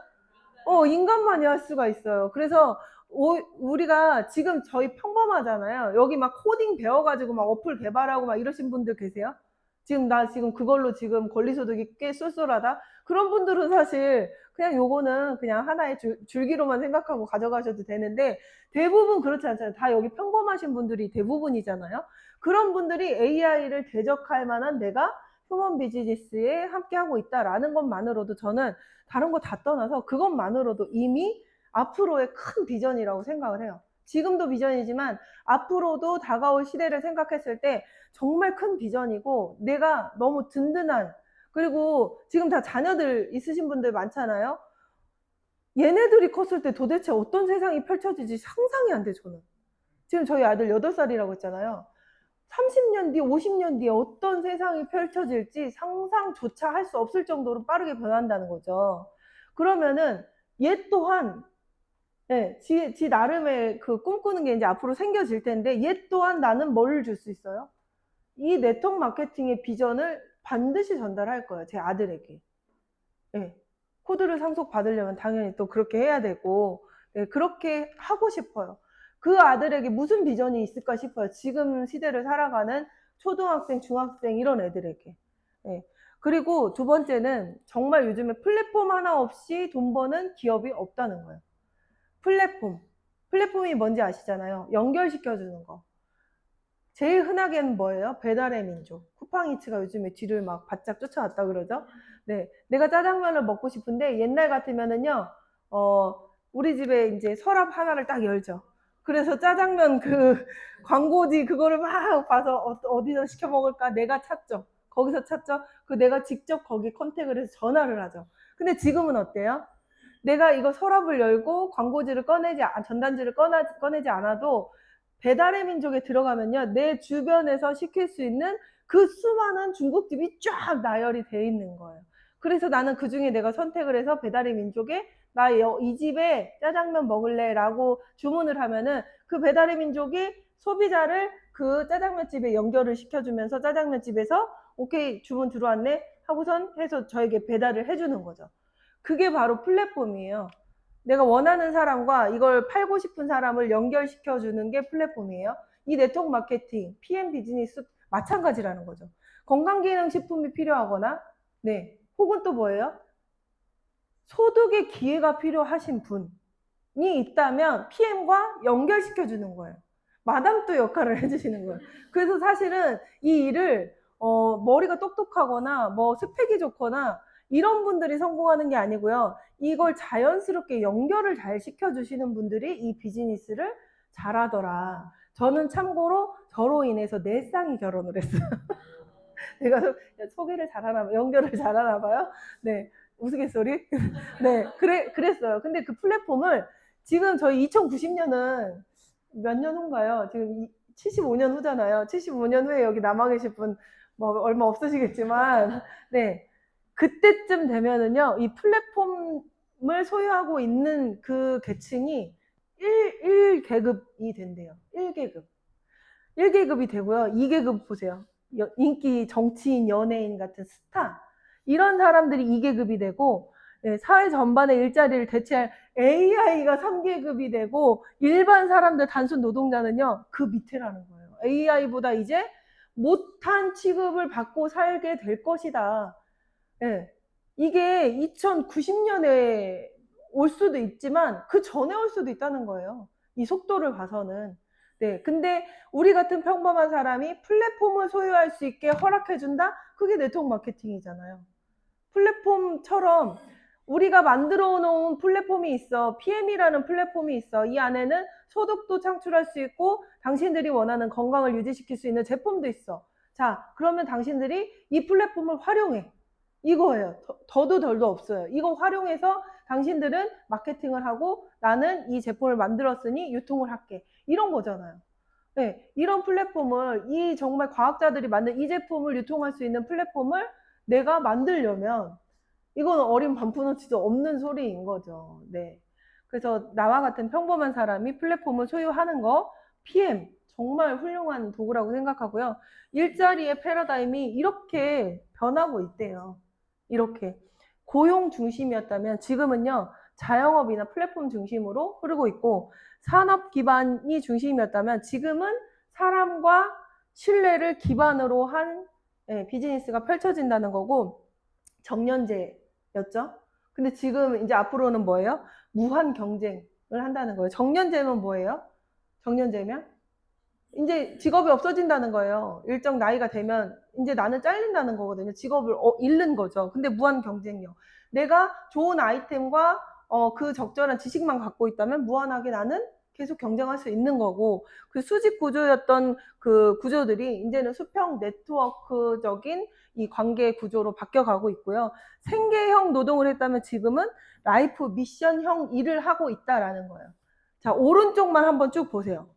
Speaker 1: 인간만이 할 수가 있어요. 그래서 우리가 지금 저희 평범하잖아요. 여기 막 코딩 배워가지고 막 어플 개발하고 막 이러신 분들 계세요? 지금 나 지금 그걸로 지금 권리소득이 꽤 쏠쏠하다? 그런 분들은 사실 그냥 요거는 그냥 하나의 줄기로만 생각하고 가져가셔도 되는데, 대부분 그렇지 않잖아요. 다 여기 평범하신 분들이 대부분이잖아요. 그런 분들이 AI를 대적할 만한 내가 휴먼 비즈니스에 함께하고 있다라는 것만으로도 저는 다른 거 다 떠나서 그것만으로도 이미 앞으로의 큰 비전이라고 생각을 해요. 지금도 비전이지만 앞으로도 다가올 시대를 생각했을 때 정말 큰 비전이고, 내가 너무 든든한, 그리고 지금 다 자녀들 있으신 분들 많잖아요. 얘네들이 컸을 때 도대체 어떤 세상이 펼쳐질지 상상이 안 돼, 저는. 지금 저희 아들 8살이라고 했잖아요. 30년 뒤, 50년 뒤에 어떤 세상이 펼쳐질지 상상조차 할 수 없을 정도로 빠르게 변한다는 거죠. 그러면은 얘 또한 지 나름의 그 꿈꾸는 게 이제 앞으로 생겨질 텐데, 얘 또한 나는 뭘 줄 수 있어요? 이 네트워크 마케팅의 비전을 반드시 전달할 거예요. 제 아들에게. 네. 코드를 상속 받으려면 당연히 또 그렇게 해야 되고, 네, 그렇게 하고 싶어요. 그 아들에게 무슨 비전이 있을까 싶어요. 지금 시대를 살아가는 초등학생, 중학생 이런 애들에게. 네. 그리고 두 번째는 정말 요즘에 플랫폼 하나 없이 돈 버는 기업이 없다는 거예요. 플랫폼이 뭔지 아시잖아요. 연결시켜주는 거. 제일 흔하게는 뭐예요? 배달의 민족. 쿠팡이츠가 요즘에 뒤를 막 바짝 쫓아왔다 그러죠? 네. 내가 짜장면을 먹고 싶은데 옛날 같으면은요, 우리 집에 이제 서랍 하나를 딱 열죠. 그래서 짜장면 그 광고지 그거를 막 봐서 어디서 시켜 먹을까 내가 찾죠. 거기서 찾죠. 그 내가 직접 거기 컨택을 해서 전화를 하죠. 근데 지금은 어때요? 내가 이거 서랍을 열고 광고지를 전단지를 꺼내지 않아도 배달의 민족에 들어가면요, 내 주변에서 시킬 수 있는 그 수많은 중국집이 쫙 나열이 돼 있는 거예요. 그래서 나는 그 중에 내가 선택을 해서 배달의 민족에 나 이 집에 짜장면 먹을래 라고 주문을 하면은 그 배달의 민족이 소비자를 그 짜장면집에 연결을 시켜주면서 짜장면집에서 오케이 주문 들어왔네 하고선 해서 저에게 배달을 해주는 거죠. 그게 바로 플랫폼이에요. 내가 원하는 사람과 이걸 팔고 싶은 사람을 연결시켜 주는 게 플랫폼이에요. 이 네트워크 마케팅, PM 비즈니스 마찬가지라는 거죠. 건강기능식품이 필요하거나, 네, 혹은 또 뭐예요? 소득의 기회가 필요하신 분이 있다면 PM과 연결시켜 주는 거예요. 마담또 역할을 해주시는 거예요. 그래서 사실은 이 일을 머리가 똑똑하거나 뭐 스펙이 좋거나 이런 분들이 성공하는 게 아니고요. 이걸 자연스럽게 연결을 잘 시켜주시는 분들이 이 비즈니스를 잘하더라. 저는 참고로 저로 인해서 4쌍이 결혼을 했어요. 제가 소개를 잘하나, 연결을 잘하나 봐요. 네. 우스갯소리? 네. 그랬어요. 근데 그 플랫폼을 지금 저희 2090년은 몇 년 후인가요? 지금 75년 후잖아요. 75년 후에 여기 남아 계실 분 뭐 얼마 없으시겠지만, 네. 그때쯤 되면은요, 이 플랫폼을 소유하고 있는 그 계층이 1계급이 된대요. 1계급. 1계급이 되고요. 2계급 보세요. 인기 정치인, 연예인 같은 스타. 이런 사람들이 2계급이 되고, 사회 전반의 일자리를 대체할 AI가 3계급이 되고, 일반 사람들, 단순 노동자는요, 그 밑에라는 거예요. AI보다 이제 못한 취급을 받고 살게 될 것이다. 예. 이게 2090년에 올 수도 있지만 그 전에 올 수도 있다는 거예요. 이 속도를 봐서는. 네. 근데 우리 같은 평범한 사람이 플랫폼을 소유할 수 있게 허락해준다? 그게 네트워크 마케팅이잖아요. 플랫폼처럼 우리가 만들어 놓은 플랫폼이 있어. PM이라는 플랫폼이 있어. 이 안에는 소득도 창출할 수 있고 당신들이 원하는 건강을 유지시킬 수 있는 제품도 있어. 자, 그러면 당신들이 이 플랫폼을 활용해. 이거예요. 더도 덜도 없어요. 이거 활용해서 당신들은 마케팅을 하고 나는 이 제품을 만들었으니 유통을 할게. 이런 거잖아요. 네, 이런 플랫폼을 이 정말 과학자들이 만든 이 제품을 유통할 수 있는 플랫폼을 내가 만들려면 이거는 어린 반푼어치도 없는 소리인 거죠. 네. 그래서 나와 같은 평범한 사람이 플랫폼을 소유하는 거 PM 정말 훌륭한 도구라고 생각하고요. 일자리의 패러다임이 이렇게 변하고 있대요. 이렇게 고용 중심이었다면 지금은요 자영업이나 플랫폼 중심으로 흐르고 있고 산업 기반이 중심이었다면 지금은 사람과 신뢰를 기반으로 한 비즈니스가 펼쳐진다는 거고 정년제였죠. 근데 지금 이제 앞으로는 뭐예요? 무한 경쟁을 한다는 거예요. 정년제면 뭐예요? 정년제면 이제 직업이 없어진다는 거예요. 일정 나이가 되면 이제 나는 잘린다는 거거든요. 직업을 잃는 거죠. 근데 무한 경쟁력. 내가 좋은 아이템과 그 적절한 지식만 갖고 있다면 무한하게 나는 계속 경쟁할 수 있는 거고 그 수직 구조였던 그 구조들이 이제는 수평 네트워크적인 이 관계 구조로 바뀌어가고 있고요. 생계형 노동을 했다면 지금은 라이프 미션형 일을 하고 있다라는 거예요. 자, 오른쪽만 한번 쭉 보세요.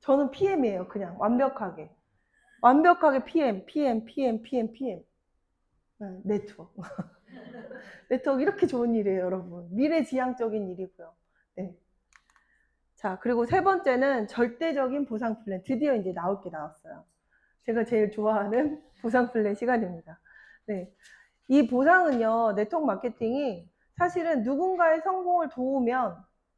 Speaker 1: 저는 PM이에요. 그냥 완벽하게. 완벽하게 PM. 네트워크. 네트워크 이렇게 좋은 일이에요, 여러분. 미래지향적인 일이고요. 네. 자, 그리고 세 번째는 절대적인 보상 플랜. 드디어 이제 나올 게 나왔어요. 제가 제일 좋아하는 보상 플랜 시간입니다. 네. 이 보상은요, 네트워크 마케팅이 사실은 누군가의 성공을 도우면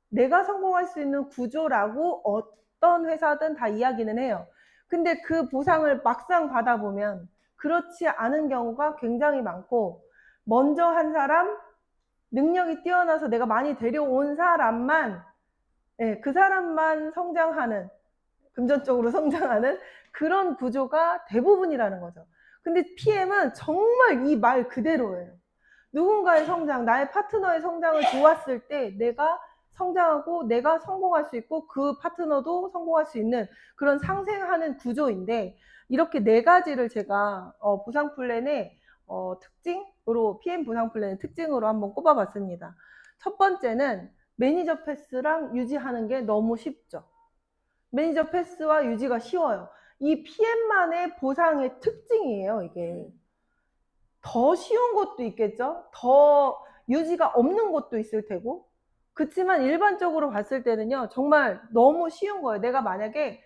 Speaker 1: 내가 성공할 수 있는 구조라고 어떤 회사든 다 이야기는 해요. 근데 그 보상을 막상 받아보면 그렇지 않은 경우가 굉장히 많고 먼저 한 사람, 능력이 뛰어나서 내가 많이 데려온 사람만 그 사람만 성장하는 금전적으로 성장하는 그런 구조가 대부분이라는 거죠. 근데 PM은 정말 이 말 그대로예요. 누군가의 성장, 나의 파트너의 성장을 도왔을 때 내가 성장하고 내가 성공할 수 있고 그 파트너도 성공할 수 있는 그런 상생하는 구조인데 이렇게 네 가지를 제가 보상 플랜의 특징으로 PM 보상 플랜의 특징으로 한번 꼽아봤습니다. 첫 번째는 매니저 패스랑 유지하는 게 너무 쉽죠. 매니저 패스와 유지가 쉬워요. 이 PM만의 보상의 특징이에요, 이게. 더 쉬운 것도 있겠죠? 더 유지가 없는 것도 있을 테고. 그렇지만 일반적으로 봤을 때는요, 정말 너무 쉬운 거예요. 내가 만약에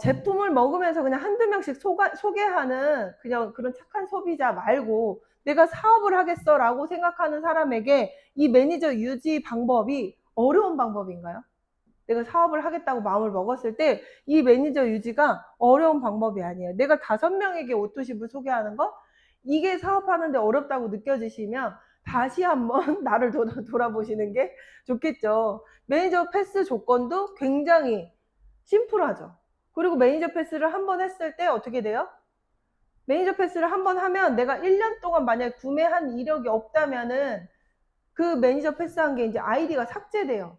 Speaker 1: 제품을 먹으면서 그냥 한두 명씩 소개하는 그냥 그런 착한 소비자 말고 내가 사업을 하겠어 라고 생각하는 사람에게 이 매니저 유지 방법이 어려운 방법인가요? 내가 사업을 하겠다고 마음을 먹었을 때 이 매니저 유지가 어려운 방법이 아니에요. 내가 5명에게 오토십을 소개하는 거? 이게 사업하는데 어렵다고 느껴지시면 다시 한번 나를 돌아보시는 게 좋겠죠. 매니저 패스 조건도 굉장히 심플하죠. 그리고 매니저 패스를 한번 했을 때 어떻게 돼요? 매니저 패스를 한번 하면 내가 1년 동안 만약에 구매한 이력이 없다면은 그 매니저 패스한 게 이제 아이디가 삭제돼요.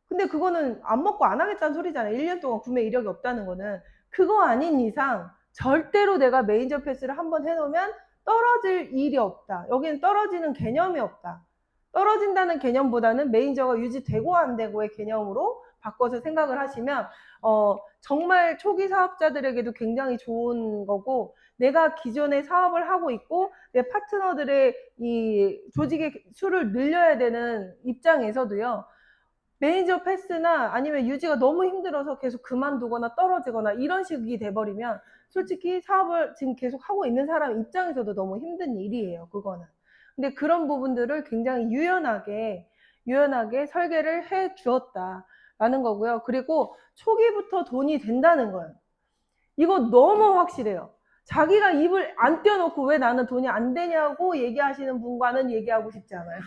Speaker 1: 근데 그거는 안 먹고 안 하겠다는 소리잖아요. 1년 동안 구매 이력이 없다는 거는. 그거 아닌 이상 절대로 내가 매니저 패스를 한번 해놓으면 떨어질 일이 없다. 여기는 떨어지는 개념이 없다. 떨어진다는 개념보다는 매니저가 유지되고 안 되고의 개념으로 바꿔서 생각을 하시면 정말 초기 사업자들에게도 굉장히 좋은 거고 내가 기존에 사업을 하고 있고 내 파트너들의 이 조직의 수를 늘려야 되는 입장에서도요. 매니저 패스나 아니면 유지가 너무 힘들어서 계속 그만두거나 떨어지거나 이런 식이 돼버리면 솔직히 사업을 지금 계속 하고 있는 사람 입장에서도 너무 힘든 일이에요. 그거는. 근데 그런 부분들을 굉장히 유연하게 설계를 해 주었다라는 거고요. 그리고 초기부터 돈이 된다는 거예요. 이거 너무 확실해요. 자기가 입을 안 떼어놓고 왜 나는 돈이 안 되냐고 얘기하시는 분과는 얘기하고 싶지 않아요.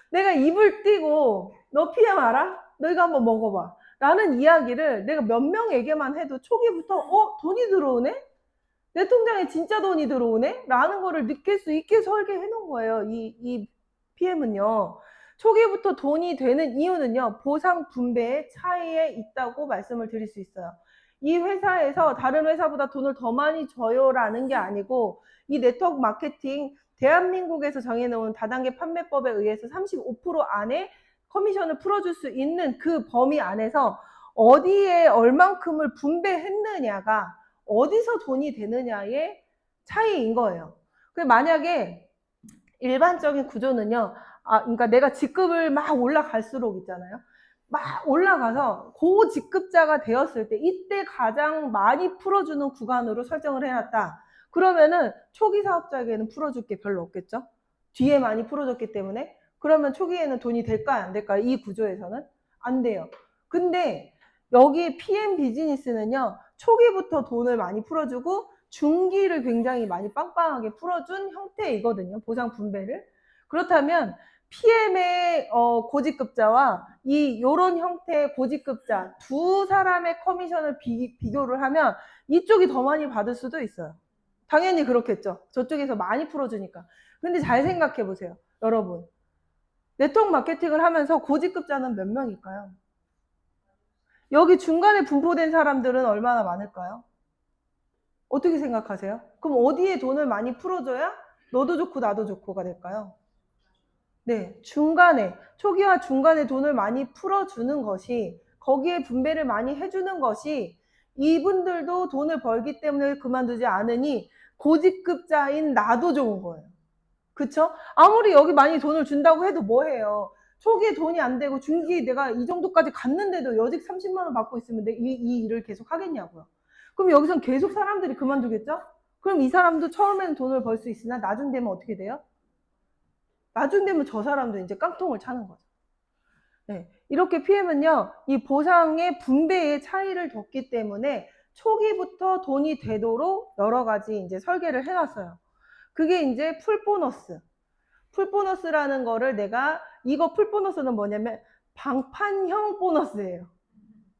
Speaker 1: 내가 입을 띄고 너 PM 알아? 너 이거 한번 먹어봐 라는 이야기를 내가 몇 명에게만 해도 초기부터 돈이 들어오네? 내 통장에 진짜 돈이 들어오네? 라는 거를 느낄 수 있게 설계해 놓은 거예요. 이 PM은요. 초기부터 돈이 되는 이유는요. 보상 분배의 차이에 있다고 말씀을 드릴 수 있어요. 이 회사에서 다른 회사보다 돈을 더 많이 줘요라는 게 아니고 이 네트워크 마케팅 대한민국에서 정해놓은 다단계 판매법에 의해서 35% 안에 커미션을 풀어줄 수 있는 그 범위 안에서 어디에 얼만큼을 분배했느냐가 어디서 돈이 되느냐의 차이인 거예요. 만약에 일반적인 구조는요. 그러니까 내가 직급을 막 올라갈수록 있잖아요. 막 올라가서 고직급자가 되었을 때 이때 가장 많이 풀어주는 구간으로 설정을 해놨다. 그러면은 초기 사업자에게는 풀어줄 게 별로 없겠죠. 뒤에 많이 풀어줬기 때문에. 그러면 초기에는 돈이 될까요? 안 될까요? 이 구조에서는? 안 돼요. 근데 여기 PM 비즈니스는요. 초기부터 돈을 많이 풀어주고 중기를 굉장히 많이 빵빵하게 풀어준 형태이거든요. 보상 분배를. 그렇다면 PM의 고직급자와 요런 형태의 고직급자 두 사람의 커미션을 비교를 하면 이쪽이 더 많이 받을 수도 있어요. 당연히 그렇겠죠. 저쪽에서 많이 풀어주니까. 근데 잘 생각해 보세요. 여러분. 네트워크 마케팅을 하면서 고직급자는 몇 명일까요? 여기 중간에 분포된 사람들은 얼마나 많을까요? 어떻게 생각하세요? 그럼 어디에 돈을 많이 풀어줘야 너도 좋고 나도 좋고가 될까요? 네, 중간에, 초기와 중간에 돈을 많이 풀어주는 것이, 거기에 분배를 많이 해주는 것이 이분들도 돈을 벌기 때문에 그만두지 않으니 고직급자인 나도 좋은 거예요. 그쵸? 아무리 여기 많이 돈을 준다고 해도 뭐해요? 초기에 돈이 안 되고 중기에 내가 이 정도까지 갔는데도 여직 30만 원 받고 있으면 이 일을 계속 하겠냐고요. 그럼 여기선 계속 사람들이 그만두겠죠? 그럼 이 사람도 처음에는 돈을 벌 수 있으나 나중 되면 어떻게 돼요? 나중 되면 저 사람도 이제 깡통을 차는 거죠. 네. 이렇게 PM은요, 이 보상의 분배의 차이를 뒀기 때문에 초기부터 돈이 되도록 여러 가지 이제 설계를 해놨어요. 그게 이제 풀보너스. 풀보너스라는 거를 이거 풀보너스는 뭐냐면 방판형 보너스예요.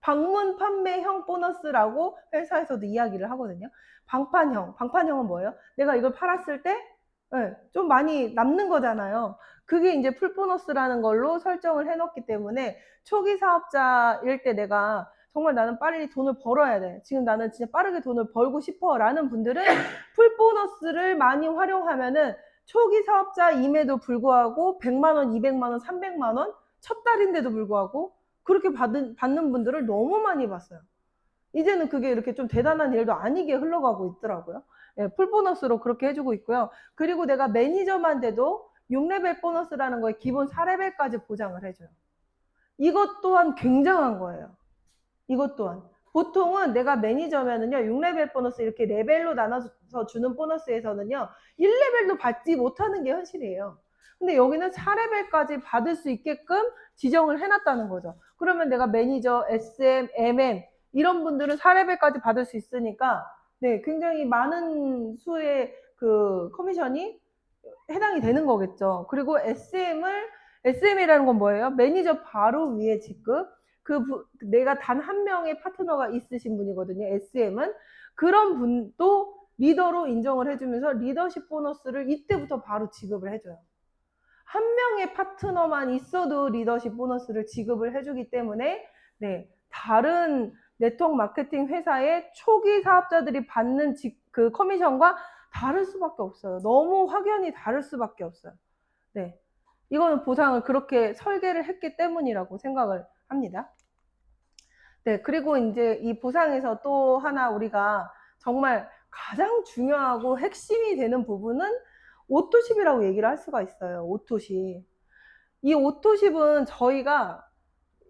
Speaker 1: 방문 판매형 보너스라고 회사에서도 이야기를 하거든요. 방판형은 뭐예요? 내가 이걸 팔았을 때 좀 많이 남는 거잖아요. 그게 이제 풀보너스라는 걸로 설정을 해놓기 때문에 초기 사업자일 때 내가 정말 나는 빨리 돈을 벌어야 돼. 지금 나는 진짜 빠르게 돈을 벌고 싶어 라는 분들은 풀보너스를 많이 활용하면은 초기 사업자임에도 불구하고 100만 원, 200만 원, 300만 원 첫 달인데도 불구하고 그렇게 받는 분들을 너무 많이 봤어요. 이제는 그게 이렇게 좀 대단한 일도 아니게 흘러가고 있더라고요. 예, 풀보너스로 그렇게 해주고 있고요. 그리고 내가 매니저만 돼도 6레벨 보너스라는 거에 기본 4레벨까지 보장을 해줘요. 이것 또한 굉장한 거예요. 이것 또한. 보통은 내가 매니저면은요, 6레벨 보너스 이렇게 레벨로 나눠서 주는 보너스에서는요, 1레벨도 받지 못하는 게 현실이에요. 근데 여기는 4레벨까지 받을 수 있게끔 지정을 해놨다는 거죠. 그러면 내가 매니저, SM, MM 이런 분들은 4레벨까지 받을 수 있으니까 네, 굉장히 많은 수의 그 커미션이 해당이 되는 거겠죠. 그리고 SM이라는 건 뭐예요? 매니저 바로 위에 직급. 내가 단 한 명의 파트너가 있으신 분이거든요. SM은. 그런 분도 리더로 인정을 해주면서 리더십 보너스를 이때부터 바로 지급을 해줘요. 한 명의 파트너만 있어도 리더십 보너스를 지급을 해주기 때문에 네, 다른 네트워크 마케팅 회사의 초기 사업자들이 받는 그 커미션과 다를 수밖에 없어요. 너무 확연히 다를 수밖에 없어요. 네, 이거는 보상을 그렇게 설계를 했기 때문이라고 생각을 합니다. 네, 그리고 이제 이 보상에서 또 하나 우리가 정말 가장 중요하고 핵심이 되는 부분은 오토십이라고 얘기를 할 수가 있어요. 오토십. 이 오토십은 저희가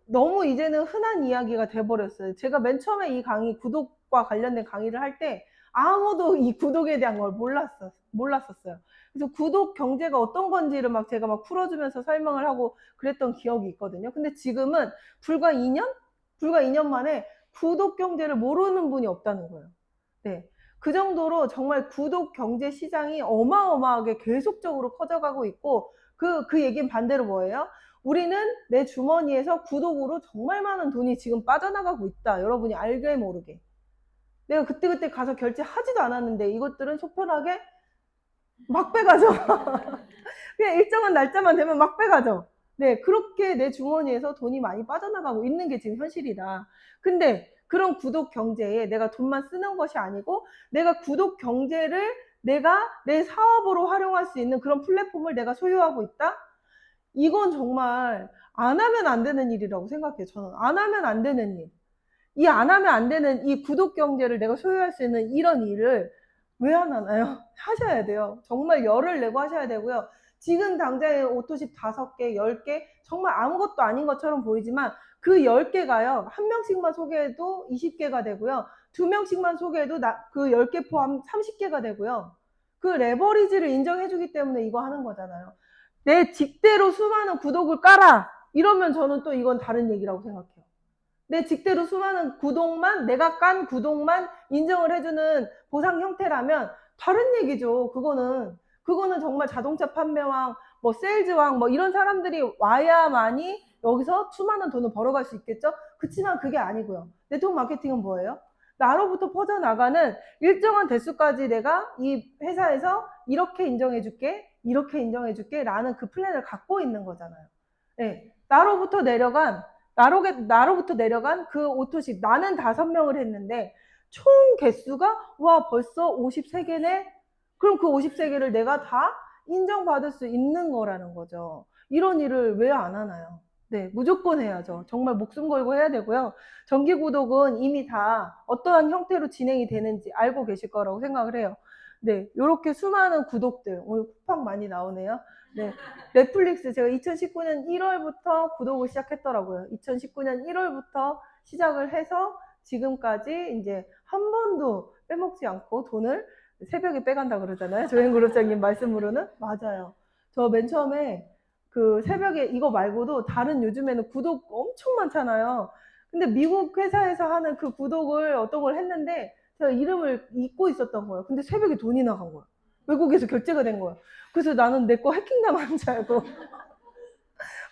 Speaker 1: 너무 이제는 흔한 이야기가 돼버렸어요. 제가 맨 처음에 이 강의, 구독과 관련된 강의를 할 때 아무도 이 구독에 대한 걸 몰랐었어요. 그래서 구독 경제가 어떤 건지를 막 제가 막 풀어주면서 설명을 하고 그랬던 기억이 있거든요. 근데 지금은 불과 2년 만에 구독 경제를 모르는 분이 없다는 거예요. 네. 그 정도로 정말 구독 경제 시장이 어마어마하게 계속적으로 커져가고 있고, 그 얘기는 반대로 뭐예요? 우리는 내 주머니에서 구독으로 정말 많은 돈이 지금 빠져나가고 있다. 여러분이 알게 모르게. 내가 그때그때 가서 결제하지도 않았는데 이것들은 속편하게 막 빼가죠. 그냥 일정한 날짜만 되면 막 빼가죠. 네, 그렇게 내 주머니에서 돈이 많이 빠져나가고 있는 게 지금 현실이다. 근데 그런 구독 경제에 내가 돈만 쓰는 것이 아니고 내가 구독 경제를 내가 내 사업으로 활용할 수 있는 그런 플랫폼을 내가 소유하고 있다? 이건 정말 안 하면 안 되는 일이라고 생각해요. 저는 안 하면 안 되는 일. 이 안 하면 안 되는 이 구독 경제를 내가 소유할 수 있는 이런 일을 왜 안 하나요? 하셔야 돼요. 정말 열을 내고 하셔야 되고요. 지금 당장에 오토십 5개, 10개 정말 아무것도 아닌 것처럼 보이지만 그 10개가요. 한 명씩만 소개해도 20개가 되고요. 2명씩만 소개해도 그 10개 포함 30개가 되고요. 그 레버리지를 인정해주기 때문에 이거 하는 거잖아요. 내 직대로 수많은 구독을 깔아. 이러면 저는 또 이건 다른 얘기라고 생각해요. 내 직대로 수많은 구독만, 내가 깐 구독만 인정을 해주는 보상 형태라면 다른 얘기죠. 그거는 정말 자동차 판매왕, 뭐 세일즈왕, 뭐 이런 사람들이 와야만이 여기서 수많은 돈을 벌어갈 수 있겠죠. 그렇지만 그게 아니고요. 네트워크 마케팅은 뭐예요? 나로부터 퍼져나가는 일정한 대수까지 내가 이 회사에서 이렇게 인정해줄게, 이렇게 인정해줄게 라는 그 플랜을 갖고 있는 거잖아요. 네, 나로부터 내려간 그 오토십, 나는 5명을 했는데 총 개수가 와 벌써 53개네? 그럼 그 53개를 내가 다 인정받을 수 있는 거라는 거죠. 이런 일을 왜 안 하나요? 네, 무조건 해야죠. 정말 목숨 걸고 해야 되고요. 정기 구독은 이미 다 어떠한 형태로 진행이 되는지 알고 계실 거라고 생각을 해요. 네, 이렇게 수많은 구독들, 오늘 쿠팡 많이 나오네요. 네, 넷플릭스 제가 2019년 1월부터 구독을 시작했더라고요. 2019년 1월부터 시작을 해서 지금까지 이제 한 번도 빼먹지 않고 돈을 새벽에 빼간다 그러잖아요. 조행그룹장님 말씀으로는. 맞아요. 저 맨 처음에 그 새벽에 이거 말고도 다른 요즘에는 구독 엄청 많잖아요. 근데 미국 회사에서 하는 그 구독을 어떤 걸 했는데 제가 이름을 잊고 있었던 거예요. 근데 새벽에 돈이 나간 거예요. 외국에서 결제가 된 거예요. 그래서 나는 내 거 해킹당한 줄 알고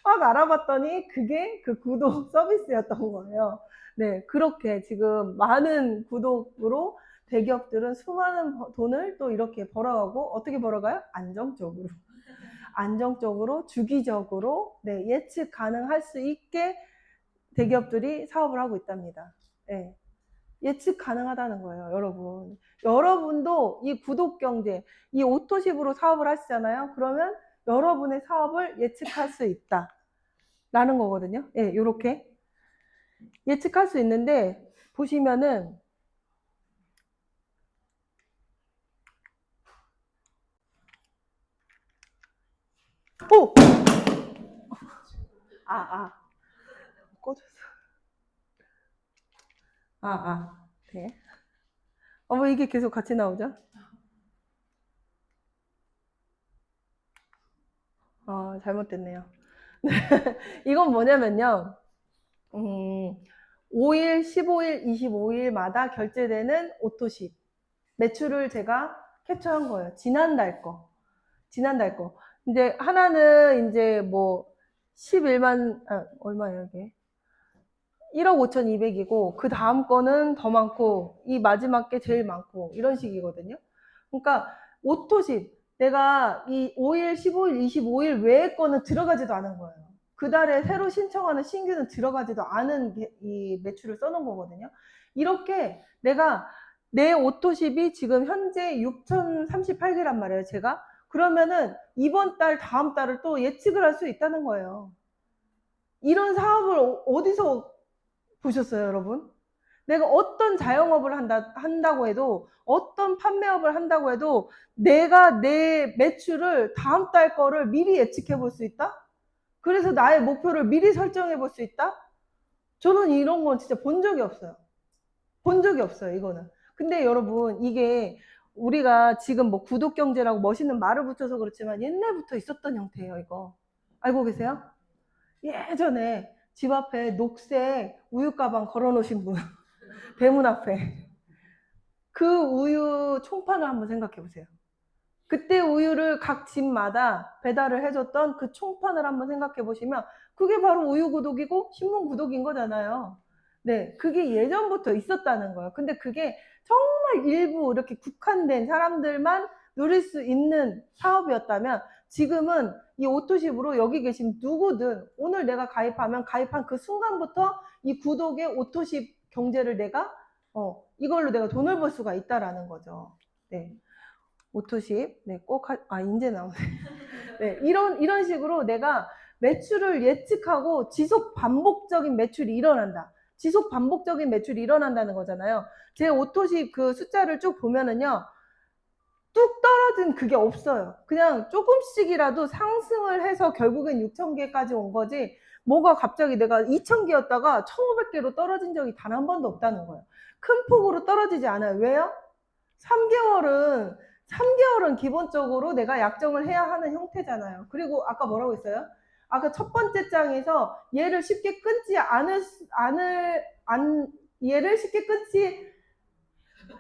Speaker 1: 막 알아봤더니 그게 그 구독 서비스였던 거예요. 네, 그렇게 지금 많은 구독으로 대기업들은 수많은 돈을 또 이렇게 벌어가고 어떻게 벌어가요? 안정적으로, 주기적으로, 네, 예측 가능할 수 있게 대기업들이 사업을 하고 있답니다. 네, 예측 가능하다는 거예요, 여러분. 여러분도 이 구독 경제, 이 오토십으로 사업을 하시잖아요. 그러면 여러분의 사업을 예측할 수 있다. 라는 거거든요. 예, 요렇게. 예측할 수 있는데, 보시면은, 오! 꺼졌어. 네. 왜 이게 계속 같이 나오죠? 잘못됐네요. 이건 뭐냐면요. 5일, 15일, 25일마다 결제되는 오토십. 매출을 제가 캡처한 거예요. 지난달 거. 이제 하나는 이제 뭐 11만, 얼마예요, 이게? 1억 5,200이고, 그 다음 거는 더 많고, 이 마지막 게 제일 많고, 이런 식이거든요. 그러니까, 오토십. 내가 이 5일, 15일, 25일 외의 거는 들어가지도 않은 거예요. 그 달에 새로 신청하는 신규는 들어가지도 않은 이 매출을 써놓은 거거든요. 이렇게 내가 내 오토십이 지금 현재 6,038개란 말이에요, 제가. 그러면은 이번 달, 다음 달을 또 예측을 할 수 있다는 거예요. 이런 사업을 어디서 보셨어요, 여러분? 내가 어떤 자영업을 한다고 해도, 어떤 판매업을 한다고 해도 내가 내 매출을 다음 달 거를 미리 예측해 볼 수 있다? 그래서 나의 목표를 미리 설정해 볼 수 있다? 저는 이런 건 진짜 본 적이 없어요. 본 적이 없어요, 이거는. 근데 여러분, 이게 우리가 지금 뭐 구독경제라고 멋있는 말을 붙여서 그렇지만 옛날부터 있었던 형태예요, 이거. 알고 계세요? 예전에 집 앞에 녹색 우유 가방 걸어 놓으신 분. 대문 앞에. 그 우유 총판을 한번 생각해 보세요. 그때 우유를 각 집마다 배달을 해줬던 그 총판을 한번 생각해 보시면 그게 바로 우유 구독이고 신문 구독인 거잖아요. 네, 그게 예전부터 있었다는 거예요. 근데 그게 정말 일부 이렇게 국한된 사람들만 누릴 수 있는 사업이었다면 지금은 이 오토십으로 여기 계신 누구든 오늘 내가 가입하면 가입한 그 순간부터 이 구독의 오토십 경제를 내가 이걸로 내가 돈을 벌 수가 있다라는 거죠. 네. 오토십, 네, 이제 나오네. 네, 이런 식으로 내가 매출을 예측하고 지속 반복적인 매출이 일어난다. 지속 반복적인 매출이 일어난다는 거잖아요. 제 오토십 그 숫자를 쭉 보면은요, 뚝 떨어진 그게 없어요. 그냥 조금씩이라도 상승을 해서 결국엔 6,000개까지 온 거지, 뭐가 갑자기 내가 2,000개였다가 1,500개로 떨어진 적이 단 한 번도 없다는 거예요. 큰 폭으로 떨어지지 않아요. 왜요? 3개월은 기본적으로 내가 약정을 해야 하는 형태잖아요. 그리고 아까 뭐라고 했어요? 아까 첫 번째 장에서 얘를 쉽게 끊지 얘를 쉽게 끊지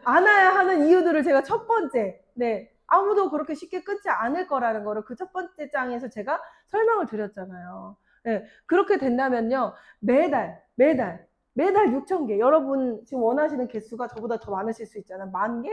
Speaker 1: 않아야 하는 이유들을 제가 첫 번째, 네, 아무도 그렇게 쉽게 끊지 않을 거라는 거를 그 첫 번째 장에서 제가 설명을 드렸잖아요. 네, 그렇게 된다면요, 매달 6,000개. 여러분 지금 원하시는 개수가 저보다 더 많으실 수 있잖아요. 10,000개?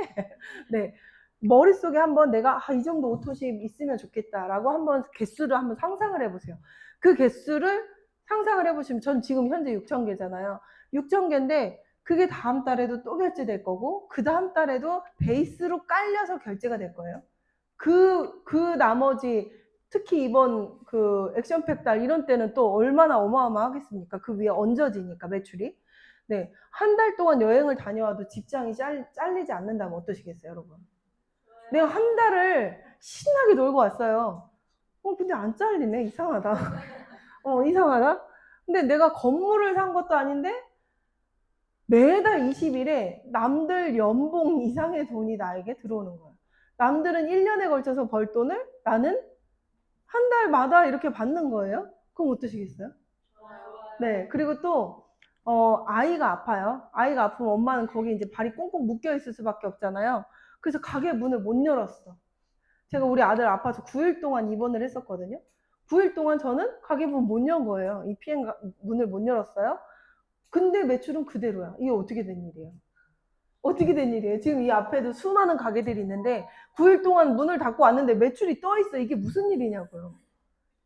Speaker 1: 네. 머릿속에 한번 내가 이 정도 오토십 있으면 좋겠다라고 한번 개수를 한번 상상을 해보세요. 그 개수를 상상을 해보시면 전 지금 현재 6,000개잖아요. 6,000개인데 그게 다음 달에도 또 결제될 거고 그 다음 달에도 베이스로 깔려서 결제가 될 거예요. 그 나머지 특히 이번 그 액션팩 달 이런 때는 또 얼마나 어마어마하겠습니까? 그 위에 얹어지니까 매출이. 네, 한 달 동안 여행을 다녀와도 직장이 잘리지 않는다면 어떠시겠어요, 여러분? 내가 한 달을 신나게 놀고 왔어요. 근데 안 잘리네. 이상하다. 이상하다. 근데 내가 건물을 산 것도 아닌데 매달 20일에 남들 연봉 이상의 돈이 나에게 들어오는 거야. 남들은 1년에 걸쳐서 벌 돈을 나는 한 달마다 이렇게 받는 거예요. 그럼 어떠시겠어요? 네. 그리고 또 아이가 아파요. 아이가 아프면 엄마는 거기 이제 발이 꽁꽁 묶여 있을 수밖에 없잖아요. 그래서 가게 문을 못 열었어. 제가 우리 아들 아파서 9일 동안 입원을 했었거든요. 9일 동안 저는 가게 문 못 연 거예요. 이 피해 문을 못 열었어요. 근데 매출은 그대로야. 이게 어떻게 된 일이에요? 어떻게 된 일이에요? 지금 이 앞에도 수많은 가게들이 있는데 9일 동안 문을 닫고 왔는데 매출이 떠 있어. 이게 무슨 일이냐고요.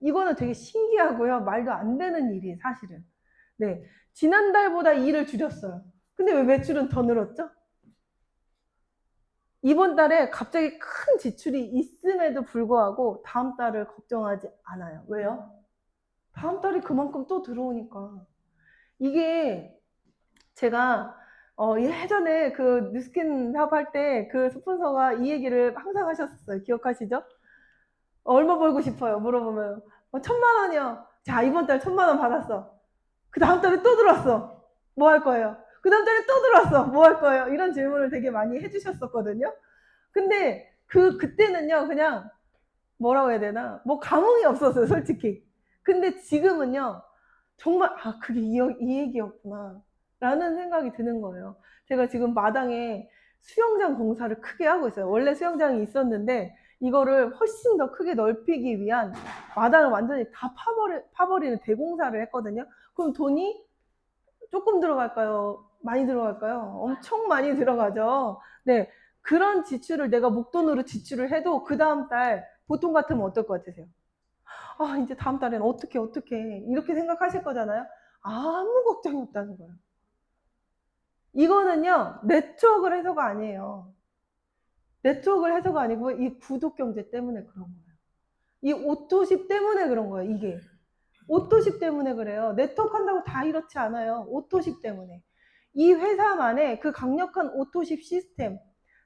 Speaker 1: 이거는 되게 신기하고요. 말도 안 되는 일이에요, 사실은. 네. 지난달보다 일을 줄였어요. 근데 왜 매출은 더 늘었죠? 이번 달에 갑자기 큰 지출이 있음에도 불구하고 다음 달을 걱정하지 않아요. 왜요? 다음 달이 그만큼 또 들어오니까. 이게 제가 예전에 그 뉴스킨 사업 할 때 그 스폰서가 이 얘기를 항상 하셨었어요. 기억하시죠? 얼마 벌고 싶어요? 물어보면 1,000만 원이요. 자, 이번 달 1,000만 원 받았어. 그 다음 달에 또 들어왔어. 뭐 할 거예요? 그 다음 달에 또 들어왔어. 뭐 할 거예요? 이런 질문을 되게 많이 해주셨었거든요. 근데 그때는요, 그냥 뭐라고 해야 되나? 뭐 감흥이 없었어요, 솔직히. 근데 지금은요, 정말, 그게 이 얘기였구나. 라는 생각이 드는 거예요. 제가 지금 마당에 수영장 공사를 크게 하고 있어요. 원래 수영장이 있었는데, 이거를 훨씬 더 크게 넓히기 위한 마당을 완전히 다 파버리는 대공사를 했거든요. 그럼 돈이 조금 들어갈까요? 많이 들어갈까요? 엄청 많이 들어가죠. 네. 그런 지출을 내가 목돈으로 지출을 해도 그 다음 달 보통 같으면 어떨 것 같으세요? 이제 다음 달엔 어떻게 이렇게 생각하실 거잖아요. 아무 걱정이 없다는 거예요. 이거는요, 네트워크를 해서가 아니에요. 네트워크를 해서가 아니고 이 구독 경제 때문에 그런 거예요. 이 오토십 때문에 그런 거예요, 이게. 오토십 때문에 그래요. 네트워크 한다고 다 이렇지 않아요. 오토십 때문에. 이 회사만의 그 강력한 오토십 시스템,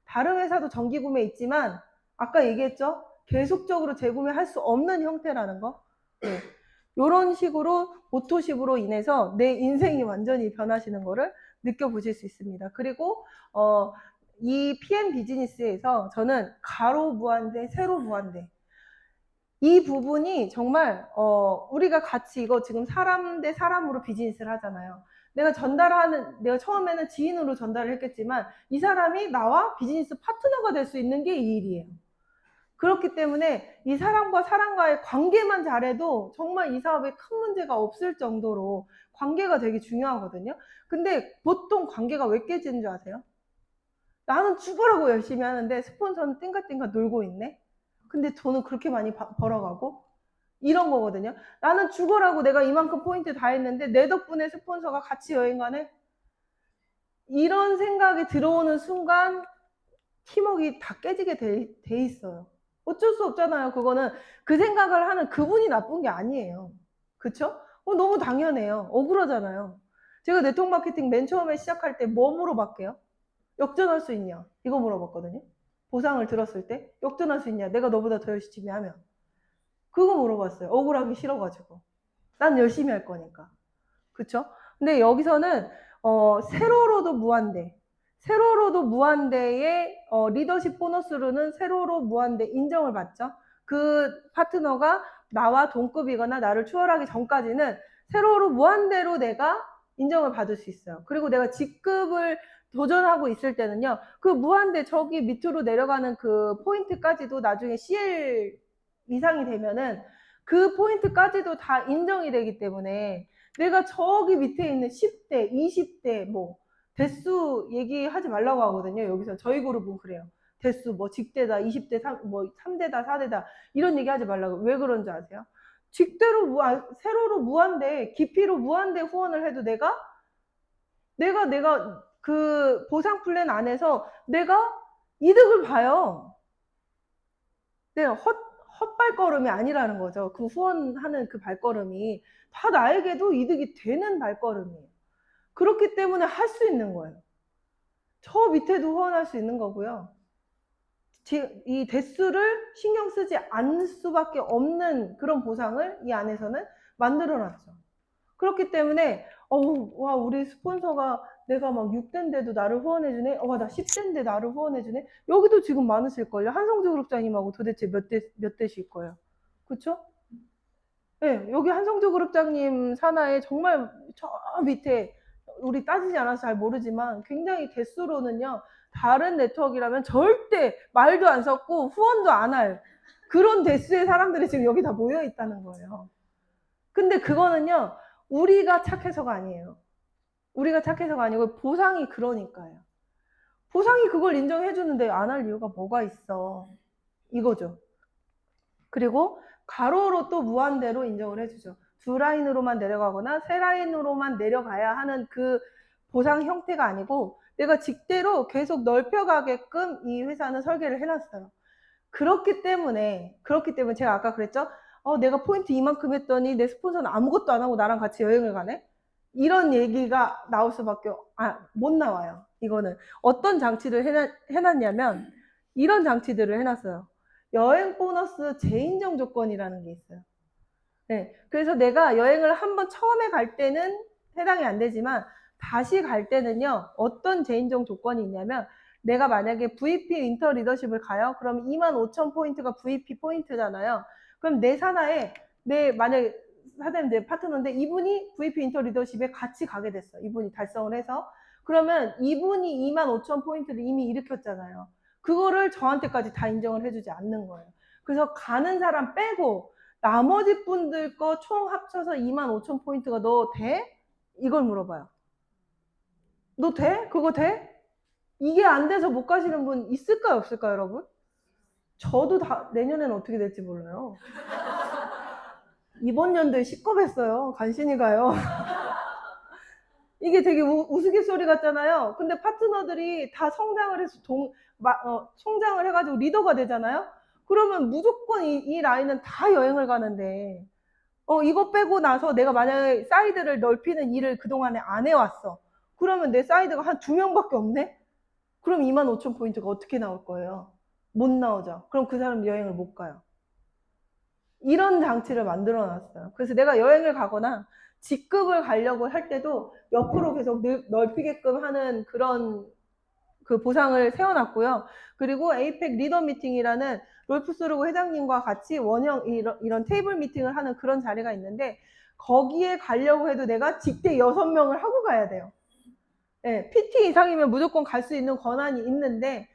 Speaker 1: 다른 회사도 정기 구매 있지만 아까 얘기했죠? 계속적으로 재구매할 수 없는 형태라는 거. 네. 이런 식으로 오토십으로 인해서 내 인생이 완전히 변하시는 거를 느껴보실 수 있습니다. 그리고 이 PM 비즈니스에서 저는 가로 무한대, 세로 무한대, 이 부분이 정말 우리가 같이 이거 지금 사람 대 사람으로 비즈니스를 하잖아요. 내가 처음에는 지인으로 전달을 했겠지만 이 사람이 나와 비즈니스 파트너가 될 수 있는 게 이 일이에요. 그렇기 때문에 이 사람과 사람과의 관계만 잘해도 정말 이 사업에 큰 문제가 없을 정도로 관계가 되게 중요하거든요. 근데 보통 관계가 왜 깨지는 줄 아세요? 나는 죽으라고 열심히 하는데 스폰서는 띵가띵가 놀고 있네? 근데 돈은 그렇게 많이 벌어가고? 이런 거거든요. 나는 죽으라고 내가 이만큼 포인트 다 했는데 내 덕분에 스폰서가 같이 여행 가네? 이런 생각이 들어오는 순간 팀워크가 다 깨지게 돼 있어요. 어쩔 수 없잖아요. 그거는 그 생각을 하는 그분이 나쁜 게 아니에요. 그쵸? 너무 당연해요. 억울하잖아요. 제가 네트워크 마케팅 맨 처음에 시작할 때 뭐 물어봤게요? 역전할 수 있냐? 이거 물어봤거든요. 보상을 들었을 때 역전할 수 있냐? 내가 너보다 더 열심히 하면. 그거 물어봤어요. 억울하기 싫어가지고. 난 열심히 할 거니까. 그쵸? 근데 여기서는 세로로도 무한대. 세로로도 무한대의 리더십 보너스로는 세로로 무한대 인정을 받죠. 그 파트너가 나와 동급이거나 나를 추월하기 전까지는 세로로 무한대로 내가 인정을 받을 수 있어요. 그리고 내가 직급을 도전하고 있을 때는요, 그 무한대 저기 밑으로 내려가는 그 포인트까지도 나중에 CL 이상이 되면은 그 포인트까지도 다 인정이 되기 때문에 내가 저기 밑에 있는 10대, 20대 뭐 대수 얘기하지 말라고 하거든요. 여기서 저희 그룹은 그래요. 대수 뭐 직대다, 20대, 3대다, 4대다 이런 얘기 하지 말라고. 왜 그런지 아세요? 직대로 세로로 무한대, 깊이로 무한대 후원을 해도 내가 그 보상 플랜 안에서 내가 이득을 봐요. 내가 헛발걸음이 아니라는 거죠. 그 후원하는 그 발걸음이 다 나에게도 이득이 되는 발걸음이에요. 그렇기 때문에 할 수 있는 거예요. 저 밑에도 후원할 수 있는 거고요. 이 대수를 신경 쓰지 않을 수밖에 없는 그런 보상을 이 안에서는 만들어 놨죠. 그렇기 때문에 와 우리 스폰서가 내가 막 6대인데도 나를 후원해주네. 와 나 10대인데 나를 후원해주네. 여기도 지금 많으실걸요. 한성주 그룹장님하고 도대체 몇 대실 거예요. 그쵸? 네, 여기 한성주 그룹장님 산하에 정말 저 밑에 우리 따지지 않아서 잘 모르지만 굉장히 대수로는요. 다른 네트워크라면 절대 말도 안 섞고 후원도 안 할 그런 대수의 사람들이 지금 여기 다 모여 있다는 거예요. 근데 그거는요. 우리가 착해서가 아니에요. 우리가 착해서가 아니고 보상이 그러니까요. 보상이 그걸 인정해 주는데 안 할 이유가 뭐가 있어. 이거죠. 그리고 가로로 또 무한대로 인정을 해주죠. 두 라인으로만 내려가거나 세 라인으로만 내려가야 하는 그 보상 형태가 아니고 내가 직대로 계속 넓혀가게끔 이 회사는 설계를 해놨어요. 그렇기 때문에 제가 아까 그랬죠. 내가 포인트 이만큼 했더니 내 스폰서는 아무것도 안 하고 나랑 같이 여행을 가네? 이런 얘기가 나올 수밖에 못 나와요. 이거는 어떤 장치를 해놨냐면 이런 장치들을 해놨어요. 여행 보너스 재인정 조건이라는 게 있어요. 네, 그래서 내가 여행을 한번 처음에 갈 때는 해당이 안 되지만 다시 갈 때는요. 어떤 재인정 조건이 있냐면 내가 만약에 VP 윈터 리더십을 가요. 그럼 25,000포인트가 VP 포인트잖아요. 그럼 내 산하에 만약에 사장님 내 파트너인데 이분이 VP 윈터 리더십에 같이 가게 됐어. 이분이 달성을 해서. 그러면 이분이 25,000포인트를 이미 일으켰잖아요. 그거를 저한테까지 다 인정을 해주지 않는 거예요. 그래서 가는 사람 빼고 나머지 분들 거 총 합쳐서 25,000포인트가 너 돼? 이걸 물어봐요. 너 돼? 그거 돼? 이게 안 돼서 못 가시는 분 있을까요? 없을까요, 여러분? 저도 내년에는 어떻게 될지 몰라요. 이번 연도에 C컵 했어요. 간신히 가요. 이게 되게 우스갯소리 같잖아요. 근데 파트너들이 다 성장을 해서 성장을 해가지고 리더가 되잖아요. 그러면 무조건 이 라인은 다 여행을 가는데 이거 빼고 나서 내가 만약에 사이드를 넓히는 일을 그동안에 안 해왔어. 그러면 내 사이드가 한 2명밖에 없네? 그럼 25,000포인트가 어떻게 나올 거예요? 못 나오죠. 그럼 그 사람 여행을 못 가요. 이런 장치를 만들어 놨어요. 그래서 내가 여행을 가거나 직급을 가려고 할 때도 옆으로 계속 넓히게끔 하는 그런 그 보상을 세워놨고요. 그리고 에이펙 리더 미팅이라는 롤프 소르고 회장님과 같이 원형 이런 테이블 미팅을 하는 그런 자리가 있는데 거기에 가려고 해도 내가 직대 6명을 하고 가야 돼요. 네, PT 이상이면 무조건 갈 수 있는 권한이 있는데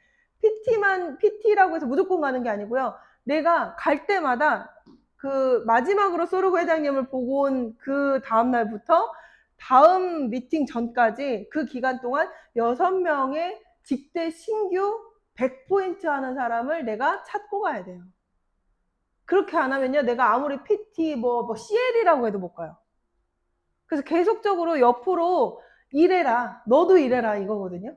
Speaker 1: PT라고 해서 무조건 가는 게 아니고요. 내가 갈 때마다 그 마지막으로 소르고 회장님을 보고 온 그 다음날부터 다음 미팅 전까지 그 기간 동안 6명의 직대 신규 100포인트 하는 사람을 내가 찾고 가야 돼요. 그렇게 안 하면요, 내가 아무리 PT, CL이라고 해도 못 가요. 그래서 계속적으로 옆으로 일해라, 너도 일해라 이거거든요.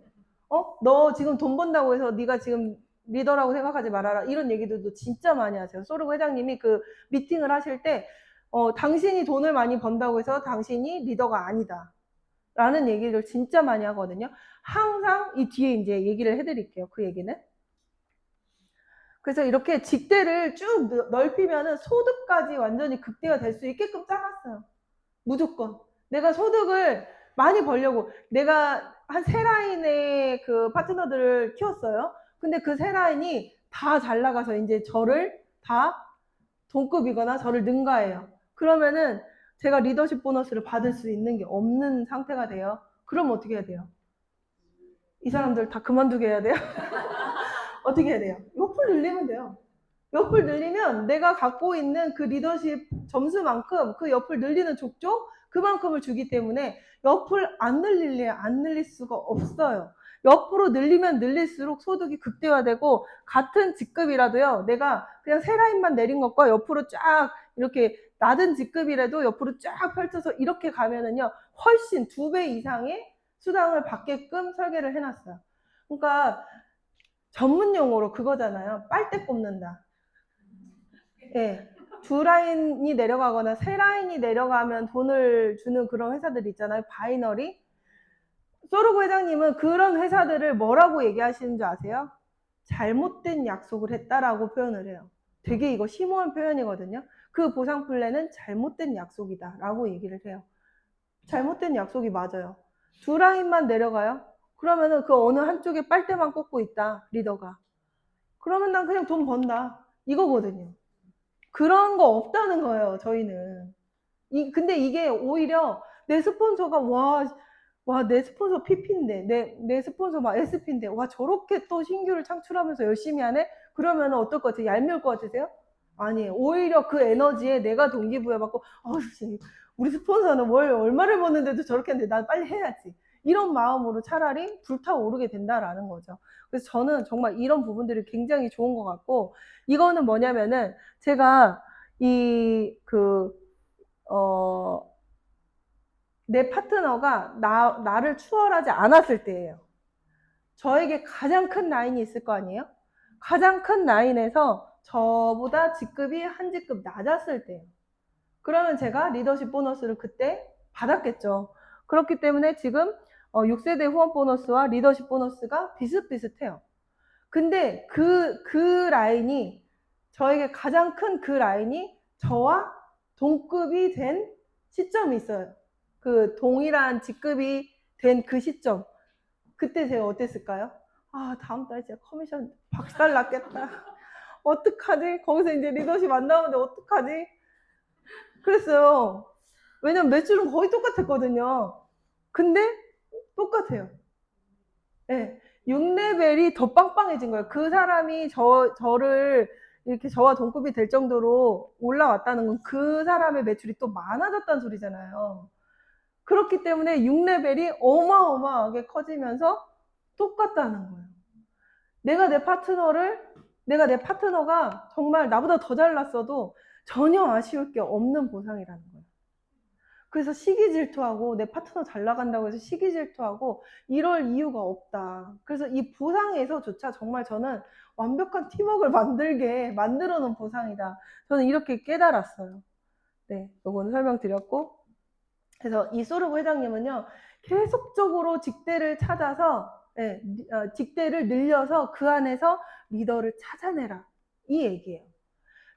Speaker 1: 너 지금 돈 번다고 해서 네가 지금 리더라고 생각하지 말아라. 이런 얘기들도 진짜 많이 하세요. 소르고 회장님이 그 미팅을 하실 때 당신이 돈을 많이 번다고 해서 당신이 리더가 아니다. 라는 얘기를 진짜 많이 하거든요. 항상 이 뒤에 이제 얘기를 해드릴게요. 그 얘기는. 그래서 이렇게 직대를 쭉 넓히면은 소득까지 완전히 극대화 될 수 있게끔 짜놨어요. 무조건. 내가 소득을 많이 벌려고. 내가 한 3라인의 그 파트너들을 키웠어요. 근데 그 3라인이 다 잘 나가서 이제 저를 다 동급이거나 저를 능가해요. 그러면은 제가 리더십 보너스를 받을 수 있는 게 없는 상태가 돼요. 그럼 어떻게 해야 돼요? 이 사람들 다 그만두게 해야 돼요? 어떻게 해야 돼요? 옆을 늘리면 돼요. 옆을 늘리면 내가 갖고 있는 그 리더십 점수만큼 그 옆을 늘리는 족족 그만큼을 주기 때문에 옆을 안 늘릴 수가 없어요. 옆으로 늘리면 늘릴수록 소득이 극대화되고 같은 직급이라도요. 내가 그냥 3라인만 내린 것과 옆으로 쫙 이렇게 낮은 직급이라도 옆으로 쫙 펼쳐서 이렇게 가면은요. 훨씬 2배 이상의 수당을 받게끔 설계를 해놨어요. 그러니까 전문 용어로 그거잖아요. 빨대 꼽는다. 예. 2라인이 내려가거나 3라인이 내려가면 돈을 주는 그런 회사들 있잖아요. 바이너리. 소르고 회장님은 그런 회사들을 뭐라고 얘기하시는 줄 아세요? 잘못된 약속을 했다라고 표현을 해요. 되게 이거 심오한 표현이거든요. 그 보상 플랜은 잘못된 약속이다 라고 얘기를 해요. 잘못된 약속이 맞아요. 2라인만 내려가요? 그러면은 그 어느 한쪽에 빨대만 꽂고 있다, 리더가. 그러면 난 그냥 돈 번다. 이거거든요. 그런 거 없다는 거예요, 저희는. 근데 이게 오히려 내 스폰서가, 내 스폰서 PP인데, 내 스폰서 막 SP인데, 저렇게 또 신규를 창출하면서 열심히 하네? 그러면 어떨 것 같아요? 얄미울 것 같으세요? 아니에요. 오히려 그 에너지에 내가 동기부여받고, 우리 스폰서는 얼마를 버는데도 저렇게 했는데 난 빨리 해야지. 이런 마음으로 차라리 불타오르게 된다라는 거죠. 그래서 저는 정말 이런 부분들이 굉장히 좋은 것 같고, 이거는 뭐냐면은 제가 내 파트너가 나를 추월하지 않았을 때예요. 저에게 가장 큰 라인이 있을 거 아니에요? 가장 큰 라인에서 저보다 직급이 한 직급 낮았을 때예요. 그러면 제가 리더십 보너스를 그때 받았겠죠. 그렇기 때문에 지금 6세대 후원 보너스와 리더십 보너스가 비슷비슷해요. 근데 그 라인이, 저에게 가장 큰 그 라인이 저와 동급이 된 시점이 있어요. 그 동일한 직급이 된 그 시점. 그때 제가 어땠을까요? 다음 달에 진짜 커미션 박살 났겠다. 어떡하지? 거기서 이제 리더십 안 나오는데 어떡하지? 그랬어요. 왜냐면 매출은 거의 똑같았거든요. 근데 똑같아요. 네. 6레벨이 더 빵빵해진 거예요. 그 사람이 저를 이렇게 저와 동급이 될 정도로 올라왔다는 건 그 사람의 매출이 또 많아졌다는 소리잖아요. 그렇기 때문에 6레벨이 어마어마하게 커지면서 똑같다는 거예요. 내가 내 파트너가 정말 나보다 더 잘났어도 전혀 아쉬울 게 없는 보상이라는 거예요. 그래서 시기 질투하고 내 파트너 잘 나간다고 해서 시기 질투하고 이럴 이유가 없다. 그래서 이 보상에서조차 정말 저는 완벽한 팀워크를 만들어 놓은 보상이다. 저는 이렇게 깨달았어요. 네, 요거는 설명드렸고. 그래서 이 소르고 회장님은요, 계속적으로 직대를 찾아서 직대를 늘려서 그 안에서 리더를 찾아내라 이 얘기예요.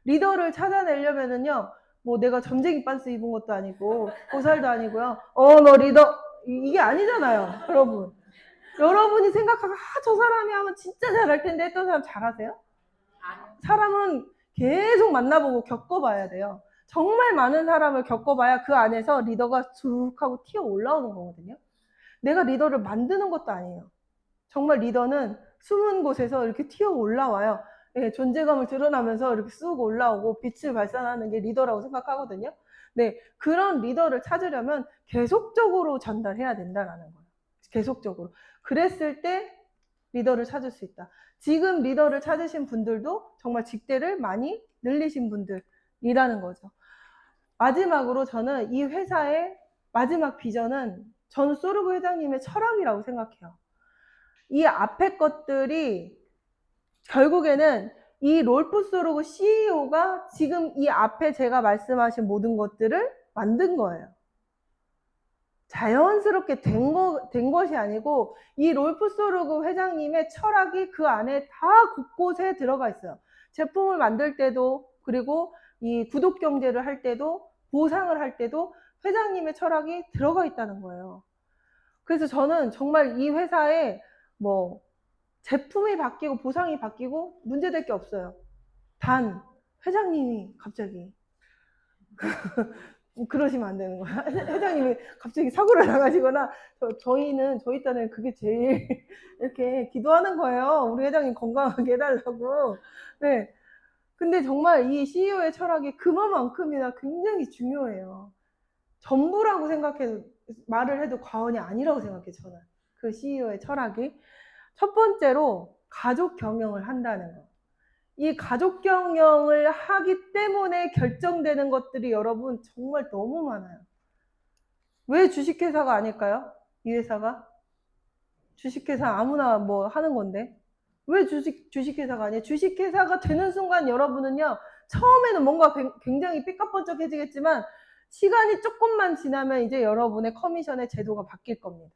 Speaker 1: 리더를 찾아내려면은요, 뭐 내가 점쟁이 빤스 입은 것도 아니고 보살도 아니고요. 너 리더 이게 아니잖아요, 여러분. 여러분이 생각하고 저 사람이 하면 진짜 잘할 텐데 했던 사람 잘하세요? 사람은 계속 만나보고 겪어봐야 돼요. 정말 많은 사람을 겪어봐야 그 안에서 리더가 쭉 하고 튀어 올라오는 거거든요. 내가 리더를 만드는 것도 아니에요. 정말 리더는 숨은 곳에서 이렇게 튀어 올라와요. 존재감을 드러나면서 이렇게 쑥 올라오고 빛을 발산하는 게 리더라고 생각하거든요. 네, 그런 리더를 찾으려면 계속적으로 전달해야 된다는 거예요. 계속적으로. 그랬을 때 리더를 찾을 수 있다. 지금 리더를 찾으신 분들도 정말 직대를 많이 늘리신 분들이라는 거죠. 마지막으로 저는 이 회사의 마지막 비전은 저는 소르브 회장님의 철학이라고 생각해요. 이 앞에 것들이 결국에는 이 rolf 소르브 CEO가 지금 이 앞에 제가 말씀하신 모든 것들을 만든 거예요. 자연스럽게 된 것이 아니고 이 rolf 소르브 회장님의 철학이 그 안에 다 곳곳에 들어가 있어요. 제품을 만들 때도, 그리고 이 구독 경제를 할 때도, 보상을 할 때도 회장님의 철학이 들어가 있다는 거예요. 그래서 저는 정말 이 회사에 뭐 제품이 바뀌고 보상이 바뀌고 문제될 게 없어요. 단 회장님이 갑자기 그러시면 안 되는 거야. 회장님이 갑자기 사고를 나가시거나 저희 딴에는 그게 제일 이렇게 기도하는 거예요. 우리 회장님 건강하게 해달라고. 네. 근데 정말 이 CEO의 철학이 그만큼이나 굉장히 중요해요. 전부라고 생각해도 말을 해도 과언이 아니라고 생각해요. 저는 그 CEO의 철학이 첫 번째로 가족 경영을 한다는 거. 이 가족 경영을 하기 때문에 결정되는 것들이 여러분 정말 너무 많아요. 왜 주식회사가 아닐까요? 이 회사가? 주식회사 아무나 뭐 하는 건데. 왜 주식회사가 아니에요? 주식회사가 되는 순간 여러분은요, 처음에는 뭔가 굉장히 삐까뻔쩍해지겠지만, 시간이 조금만 지나면 이제 여러분의 커미션의 제도가 바뀔 겁니다.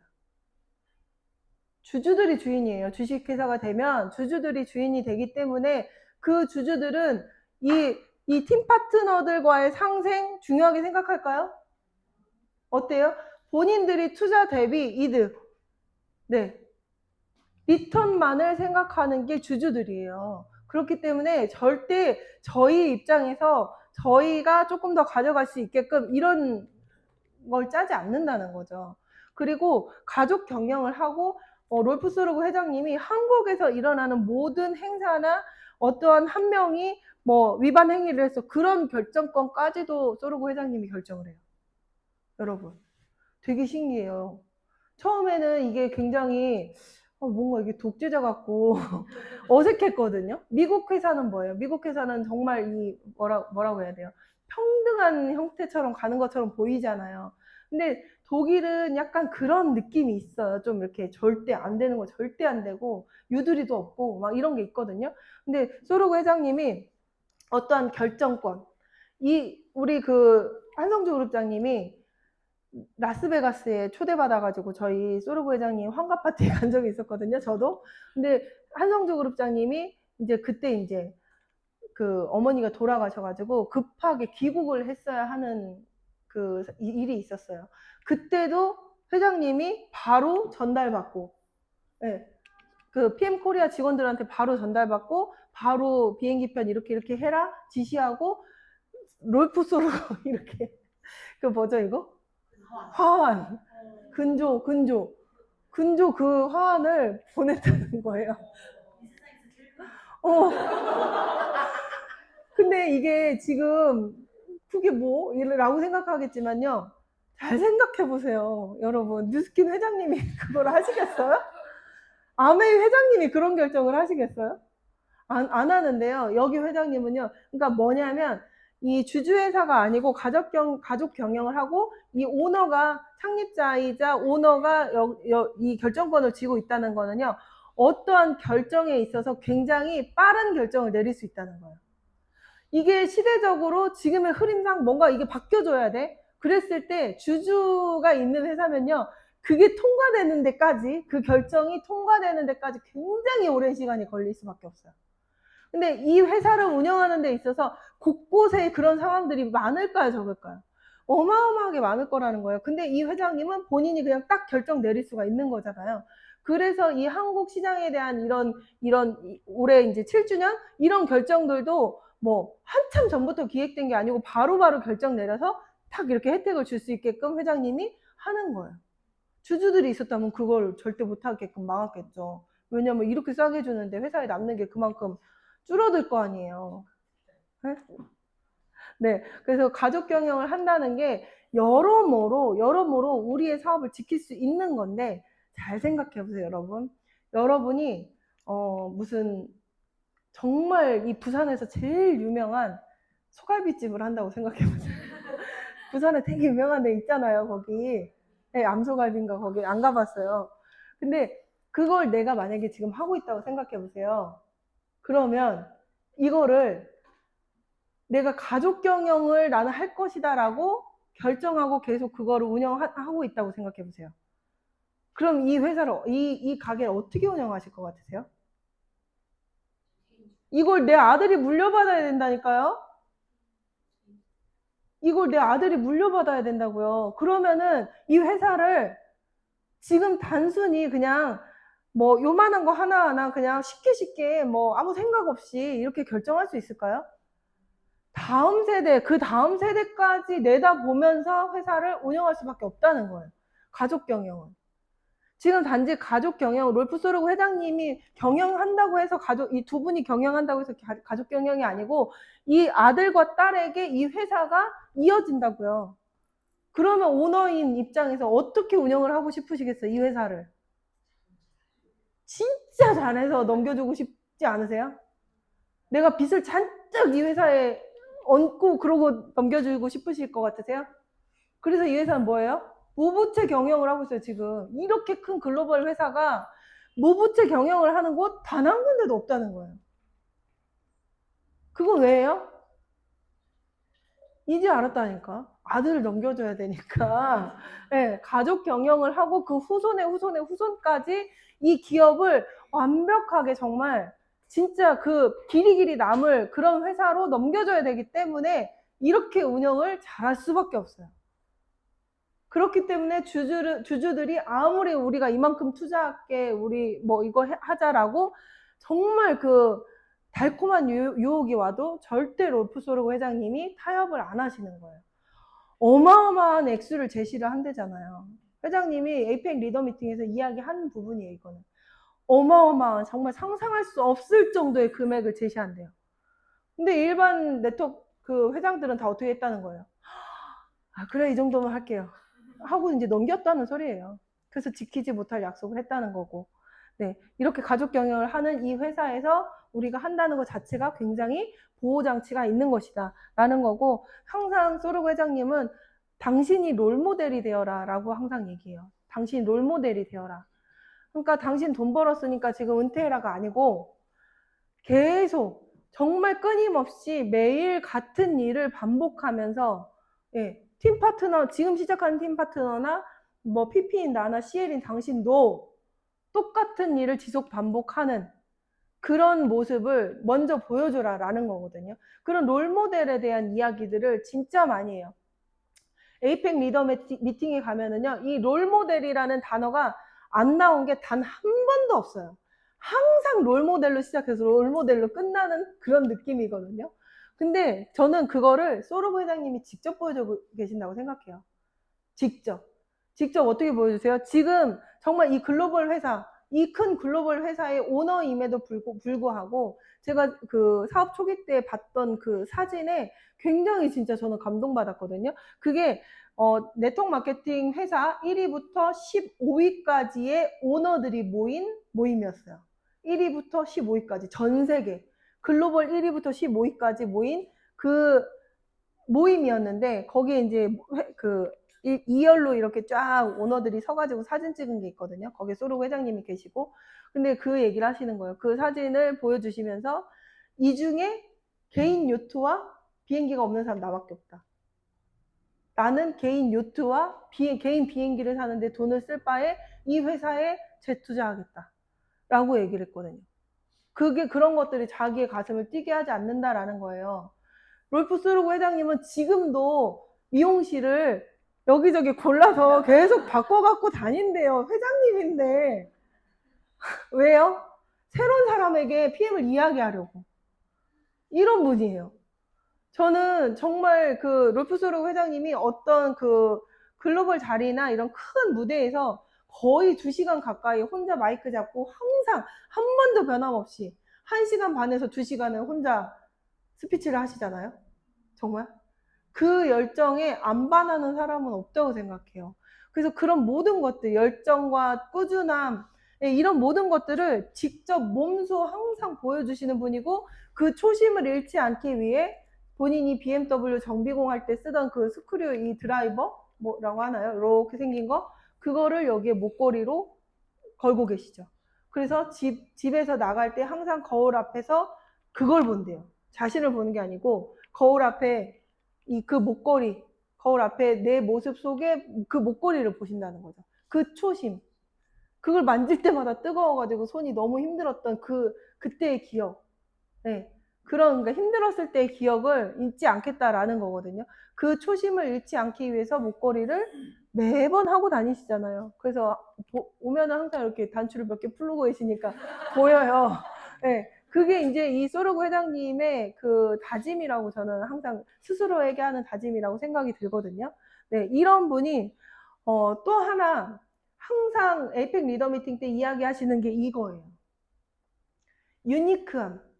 Speaker 1: 주주들이 주인이에요. 주식회사가 되면 주주들이 주인이 되기 때문에 그 주주들은 이 팀 파트너들과의 상생 중요하게 생각할까요? 어때요? 본인들이 투자 대비 이득, 네, 리턴만을 생각하는 게 주주들이에요. 그렇기 때문에 절대 저희 입장에서 저희가 조금 더 가져갈 수 있게끔 이런 걸 짜지 않는다는 거죠. 그리고 가족 경영을 하고 rolf 소르브 회장님이 한국에서 일어나는 모든 행사나 어떠한 한 명이 뭐 위반 행위를 해서 그런 결정권까지도 소르브 회장님이 결정을 해요. 여러분 되게 신기해요. 처음에는 이게 굉장히 뭔가 이게 독재자 같고 어색했거든요. 미국 회사는 뭐예요? 미국 회사는 정말 이 뭐라고 해야 돼요? 평등한 형태처럼 가는 것처럼 보이잖아요. 근데 독일은 약간 그런 느낌이 있어요. 좀 이렇게 절대 안 되는 거 절대 안 되고 유두리도 없고 막 이런 게 있거든요. 근데 소르브 회장님이 어떠한 결정권, 우리 그 한성주 그룹장님이 라스베가스에 초대받아가지고 저희 소르브 회장님 환갑 파티에 간 적이 있었거든요. 저도. 근데 한성주 그룹장님이 이제 그때 이제 그 어머니가 돌아가셔가지고 급하게 귀국을 했어야 하는 그 일이 있었어요. 그때도 회장님이 바로 전달받고, 네, 그 PM 코리아 직원들한테 바로 전달받고 바로 비행기편 이렇게 해라 지시하고 rolf 소르브 이렇게 그 뭐죠 이거? 화환. 근조 그 화환을 보냈다는 거예요. 근데 이게 지금 그게 뭐? 라고 생각하겠지만요. 잘 생각해 보세요. 여러분. 뉴스킨 회장님이 그걸 하시겠어요? 아메이 회장님이 그런 결정을 하시겠어요? 안 하는데요. 여기 회장님은요. 그러니까 뭐냐면 이 주주회사가 아니고 가족 경영을 하고 이 오너가 창립자이자 오너가 이 결정권을 쥐고 있다는 거는요. 어떠한 결정에 있어서 굉장히 빠른 결정을 내릴 수 있다는 거예요. 이게 시대적으로 지금의 흐름상 뭔가 이게 바뀌어줘야 돼. 그랬을 때 주주가 있는 회사면요. 그게 통과되는 데까지, 그 결정이 통과되는 데까지 굉장히 오랜 시간이 걸릴 수밖에 없어요. 근데 이 회사를 운영하는 데 있어서 곳곳에 그런 상황들이 많을까요, 적을까요? 어마어마하게 많을 거라는 거예요. 근데 이 회장님은 본인이 그냥 딱 결정 내릴 수가 있는 거잖아요. 그래서 이 한국 시장에 대한 이런 올해 이제 7주년 이런 결정들도 뭐 한참 전부터 기획된 게 아니고 바로바로 결정 내려서 딱 이렇게 혜택을 줄 수 있게끔 회장님이 하는 거예요. 주주들이 있었다면 그걸 절대 못하게끔 막았겠죠. 왜냐면 이렇게 싸게 주는데 회사에 남는 게 그만큼 줄어들 거 아니에요. 네? 네. 그래서 가족 경영을 한다는 게 여러모로 우리의 사업을 지킬 수 있는 건데 잘 생각해 보세요, 여러분. 여러분이 무슨 정말 이 부산에서 제일 유명한 소갈비집을 한다고 생각해 보세요. 부산에 되게 유명한 데 있잖아요, 거기. 네, 암소갈비인가 거기 안 가봤어요. 근데 그걸 내가 만약에 지금 하고 있다고 생각해 보세요. 그러면 이거를 내가 가족 경영을 나는 할 것이다라고 결정하고 계속 그거를 운영하고 있다고 생각해 보세요. 그럼 이 회사를, 이 가게를 어떻게 운영하실 것 같으세요? 이걸 내 아들이 물려받아야 된다니까요? 이걸 내 아들이 물려받아야 된다고요. 그러면은 이 회사를 지금 단순히 그냥 뭐 요만한 거 하나하나 그냥 쉽게 뭐 아무 생각 없이 이렇게 결정할 수 있을까요? 다음 세대, 그 다음 세대까지 내다보면서 회사를 운영할 수밖에 없다는 거예요. 가족 경영은. 지금 단지 가족 경영, 롤프소르고 회장님이 경영한다고 해서 이 두 분이 경영한다고 해서 가족 경영이 아니고 이 아들과 딸에게 이 회사가 이어진다고요. 그러면 오너인 입장에서 어떻게 운영을 하고 싶으시겠어요, 이 회사를? 진짜 잘해서 넘겨주고 싶지 않으세요? 내가 빚을 잔뜩 이 회사에 얹고 그러고 넘겨주고 싶으실 것 같으세요? 그래서 이 회사는 뭐예요? 무부채 경영을 하고 있어요, 지금. 이렇게 큰 글로벌 회사가 무부채 경영을 하는 곳 단 한 군데도 없다는 거예요. 그건 왜예요? 이제 알았다니까. 아들을 넘겨줘야 되니까. 네, 가족 경영을 하고 그 후손의 후손까지 이 기업을 완벽하게 정말 진짜 그 길이 남을 그런 회사로 넘겨줘야 되기 때문에 이렇게 운영을 잘할 수밖에 없어요. 그렇기 때문에 주주들이 아무리 우리가 이만큼 투자할게, 우리 뭐 이거 하자라고 정말 그 달콤한 유혹이 와도 절대 롤프소르고 회장님이 타협을 안 하시는 거예요. 어마어마한 액수를 제시를 한대잖아요. 회장님이 에이펙 리더 미팅에서 이야기한 부분이에요, 이거는. 어마어마한, 정말 상상할 수 없을 정도의 금액을 제시한대요. 근데 일반 네트워크 그 회장들은 다 어떻게 했다는 거예요? 아, 그래, 이 정도면 할게요. 하고 이제 넘겼다는 소리예요. 그래서 지키지 못할 약속을 했다는 거고. 네, 이렇게 가족 경영을 하는 이 회사에서 우리가 한다는 것 자체가 굉장히 보호장치가 있는 것이다 라는 거고, 항상 소르고 회장님은 당신이 롤모델이 되어라 라고 항상 얘기해요. 당신이 롤모델이 되어라. 그러니까 당신 돈 벌었으니까 지금 은퇴해라가 아니고 계속 정말 끊임없이 매일 같은 일을 반복하면서, 예, 팀 파트너, 지금 시작하는 팀 파트너나 뭐 PP인 나나 CL인 당신도 똑같은 일을 지속 반복하는 그런 모습을 먼저 보여줘라 라는 거거든요. 그런 롤모델에 대한 이야기들을 진짜 많이 해요. 에이펙 리더 미팅에 가면은요, 이 롤모델이라는 단어가 안 나온 게 단 한 번도 없어요. 항상 롤모델로 시작해서 롤모델로 끝나는 그런 느낌이거든요. 근데 저는 그거를 소르브 회장님이 직접 보여주고 계신다고 생각해요. 직접 어떻게 보여주세요? 지금 정말 이 글로벌 회사, 이 큰 글로벌 회사의 오너임에도 불구하고 제가 그 사업 초기 때 봤던 그 사진에 굉장히 진짜 저는 감동받았거든요. 그게 네트워크 마케팅 회사 1위부터 15위까지의 오너들이 모인 모임이었어요. 1위부터 15위까지 전 세계 글로벌 1위부터 15위까지 모인 그 모임이었는데 거기에 이제 그 2열로 이렇게 쫙 오너들이 서가지고 사진 찍은 게 있거든요. 거기에 소르고 회장님이 계시고. 근데 그 얘기를 하시는 거예요. 그 사진을 보여주시면서 이 중에 개인 요트와 비행기가 없는 사람 나밖에 없다. 나는 개인 요트와 개인 비행기를 사는데 돈을 쓸 바에 이 회사에 재투자하겠다 라고 얘기를 했거든요. 그게 그런 것들이 자기의 가슴을 뛰게 하지 않는다라는 거예요. 롤프 소르고 회장님은 지금도 미용실을 여기저기 골라서 계속 바꿔갖고 다닌대요. 회장님인데. 왜요? 새로운 사람에게 PM을 이야기하려고. 이런 분이에요. 저는 정말 그 롤프 소르고 회장님이 어떤 그 글로벌 자리나 이런 큰 무대에서 거의 2시간 가까이 혼자 마이크 잡고 항상 한 번도 변함없이 1시간 반에서 2시간을 혼자 스피치를 하시잖아요. 정말 그 열정에 안 반하는 사람은 없다고 생각해요. 그래서 그런 모든 것들, 열정과 꾸준함, 이런 모든 것들을 직접 몸소 항상 보여주시는 분이고, 그 초심을 잃지 않기 위해 본인이 BMW 정비공 할 때 쓰던 그 스크류 이 드라이버 뭐라고 하나요? 이렇게 생긴 거, 그거를 여기에 목걸이로 걸고 계시죠. 그래서 집에서 나갈 때 항상 거울 앞에서 그걸 본대요. 자신을 보는 게 아니고 거울 앞에 그 목걸이, 거울 앞에 내 모습 속에 그 목걸이를 보신다는 거죠. 그 초심. 그걸 만질 때마다 뜨거워가지고 손이 너무 힘들었던 그때의 기억. 네. 그러니까 힘들었을 때의 기억을 잊지 않겠다라는 거거든요. 그 초심을 잃지 않기 위해서 목걸이를 매번 하고 다니시잖아요. 그래서 오면은 항상 이렇게 단추를 몇 개 풀고 계시니까 보여요. 네. 그게 이제 이 소르고 회장님의 그 다짐이라고 저는 항상 스스로에게 하는 다짐이라고 생각이 들거든요. 네. 이런 분이 또 하나 항상 에이펙 리더 미팅 때 이야기하시는 게 이거예요. 유니크함.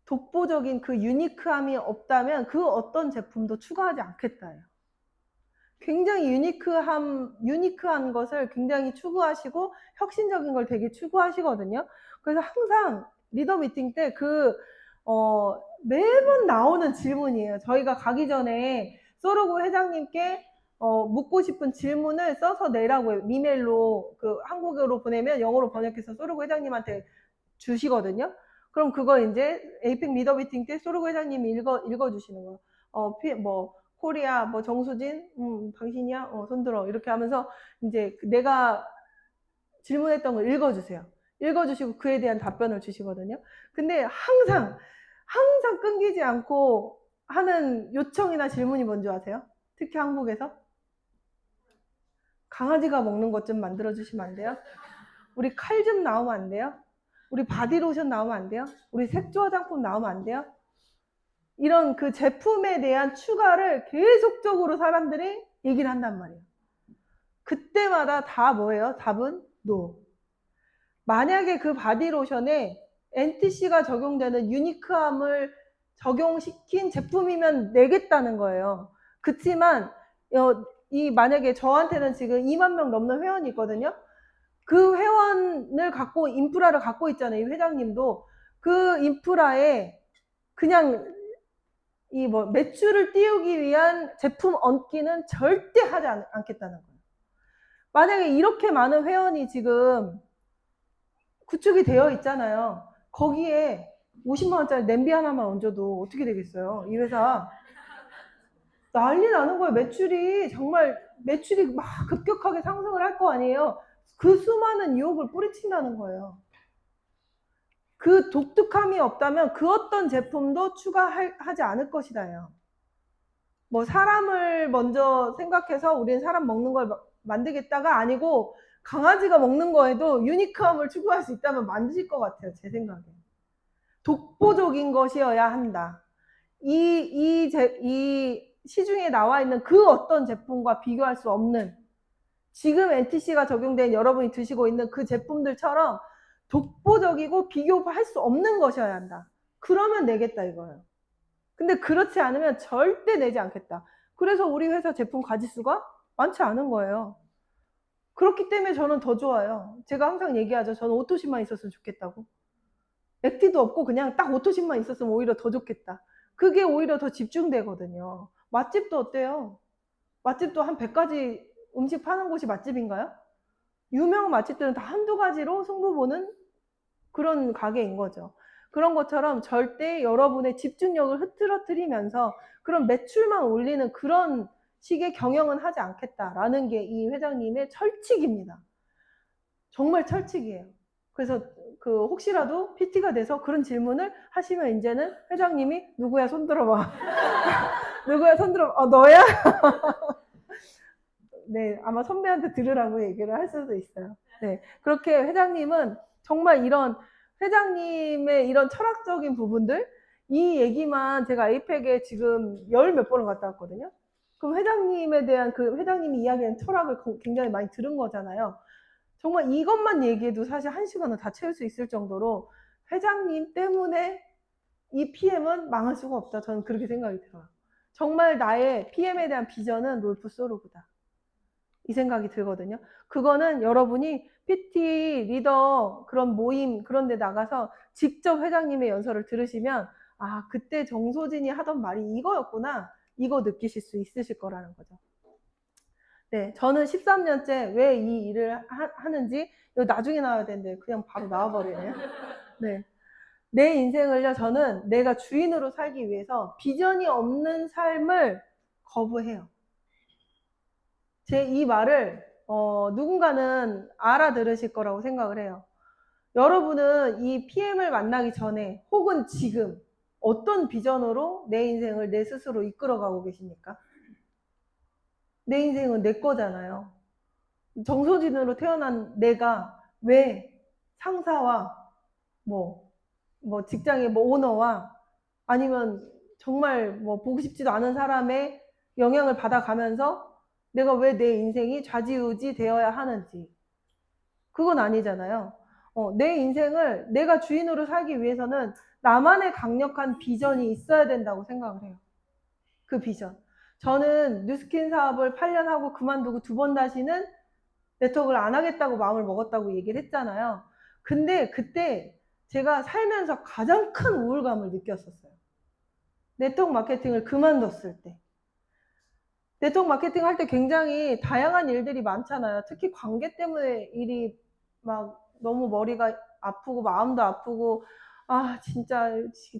Speaker 1: 독보적인 그 유니크함이 없다면 그 어떤 제품도 추가하지 않겠다예요. 굉장히 유니크한 것을 굉장히 추구하시고 혁신적인 걸 되게 추구하시거든요. 그래서 항상 리더 미팅 때 매번 나오는 질문이에요. 저희가 가기 전에 소르고 회장님께 묻고 싶은 질문을 써서 내라고 해요. 이메일로 한국어로 보내면 영어로 번역해서 소르고 회장님한테 주시거든요. 그럼 그거 이제 에이펙 리더 미팅 때 소르고 회장님이 읽어주시는 거예요. 코리아, 정수진, 당신이야? 손들어. 이렇게 하면서 이제 내가 질문했던 걸 읽어주세요. 읽어주시고 그에 대한 답변을 주시거든요. 근데 항상 끊기지 않고 하는 요청이나 질문이 뭔지 아세요? 특히 한국에서? 강아지가 먹는 것 좀 만들어주시면 안 돼요? 우리 칼 좀 나오면 안 돼요? 우리 바디로션 나오면 안 돼요? 우리 색조 화장품 나오면 안 돼요? 이런 그 제품에 대한 추가를 계속적으로 사람들이 얘기를 한단 말이에요. 그때마다 다 뭐예요? 답은 NO. 만약에 그 바디로션에 NTC가 적용되는 유니크함을 적용시킨 제품이면 내겠다는 거예요. 그치만 만약에 저한테는 지금 2만 명 넘는 회원이 있거든요. 그 회원을 인프라를 갖고 있잖아요. 이 회장님도. 그 인프라에 그냥 매출을 띄우기 위한 제품 얹기는 절대 하지 않겠다는 거예요. 만약에 이렇게 많은 회원이 지금 구축이 되어 있잖아요. 거기에 50만 원짜리 냄비 하나만 얹어도 어떻게 되겠어요? 이 회사 난리 나는 거예요. 매출이 막 급격하게 상승을 할 거 아니에요. 그 수많은 유혹을 뿌리친다는 거예요. 그 독특함이 없다면 그 어떤 제품도 추가하지 않을 것이다요. 사람을 먼저 생각해서 우리는 사람 먹는 걸 만들겠다가 아니고 강아지가 먹는 거에도 유니크함을 추구할 수 있다면 만드실 것 같아요. 제 생각에. 독보적인 것이어야 한다. 이 시중에 나와 있는 그 어떤 제품과 비교할 수 없는, 지금 NTC가 적용된 여러분이 드시고 있는 그 제품들처럼 독보적이고 비교할 수 없는 것이어야 한다. 그러면 내겠다 이거예요. 근데 그렇지 않으면 절대 내지 않겠다. 그래서 우리 회사 제품 가짓수가 많지 않은 거예요. 그렇기 때문에 저는 더 좋아요. 제가 항상 얘기하죠. 저는 오토십만 있었으면 좋겠다고. 액티도 없고 그냥 딱 오토십만 있었으면 오히려 더 좋겠다. 그게 오히려 더 집중되거든요. 맛집도 어때요? 맛집도 한 100가지 음식 파는 곳이 맛집인가요? 유명한 맛집들은 다 한두 가지로 승부 보는 그런 가게인 거죠. 그런 것처럼 절대 여러분의 집중력을 흐트러뜨리면서 그런 매출만 올리는 그런 식의 경영은 하지 않겠다라는 게 이 회장님의 철칙입니다. 정말 철칙이에요. 그래서 그 혹시라도 PT가 돼서 그런 질문을 하시면 이제는 회장님이 누구야 손 들어봐. 누구야 손 들어봐. 너야? 네, 아마 선배한테 들으라고 얘기를 할 수도 있어요. 네, 그렇게 회장님은 정말 이런 회장님의 이런 철학적인 부분들, 이 얘기만 제가 에이펙에 지금 열 몇 번을 갔다 왔거든요. 그럼 회장님에 대한 그 회장님이 이야기하는 철학을 굉장히 많이 들은 거잖아요. 정말 이것만 얘기해도 사실 1시간은 다 채울 수 있을 정도로 회장님 때문에 이 PM은 망할 수가 없다. 저는 그렇게 생각이 들어요. 정말 나의 PM에 대한 비전은 롤프 소르브다. 이 생각이 들거든요. 그거는 여러분이 PT, 리더, 그런 모임, 그런 데 나가서 직접 회장님의 연설을 들으시면, 아, 그때 정소진이 하던 말이 이거였구나. 이거 느끼실 수 있으실 거라는 거죠. 네, 저는 13년째 왜 이 일을 하는지, 이거 나중에 나와야 되는데, 그냥 바로 나와버리네요. 네. 내 인생을요, 저는 내가 주인으로 살기 위해서 비전이 없는 삶을 거부해요. 제 이 말을 누군가는 알아들으실 거라고 생각을 해요. 여러분은 이 PM을 만나기 전에 혹은 지금 어떤 비전으로 내 인생을 내 스스로 이끌어가고 계십니까? 내 인생은 내 거잖아요. 정소진으로 태어난 내가 왜 상사와 뭐 직장의 오너와 아니면 정말 보고 싶지도 않은 사람의 영향을 받아가면서 내가 왜 내 인생이 좌지우지 되어야 하는지, 그건 아니잖아요. 내 인생을 내가 주인으로 살기 위해서는 나만의 강력한 비전이 있어야 된다고 생각을 해요. 그 비전. 저는 뉴스킨 사업을 8년 하고 그만두고 2번 다시는 네트워크를 안 하겠다고 마음을 먹었다고 얘기를 했잖아요. 근데 그때 제가 살면서 가장 큰 우울감을 느꼈었어요. 네트워크 마케팅을 그만뒀을 때. 네트워크 마케팅 할 때 굉장히 다양한 일들이 많잖아요. 특히 관계 때문에 일이 막 너무 머리가 아프고 마음도 아프고, 아 진짜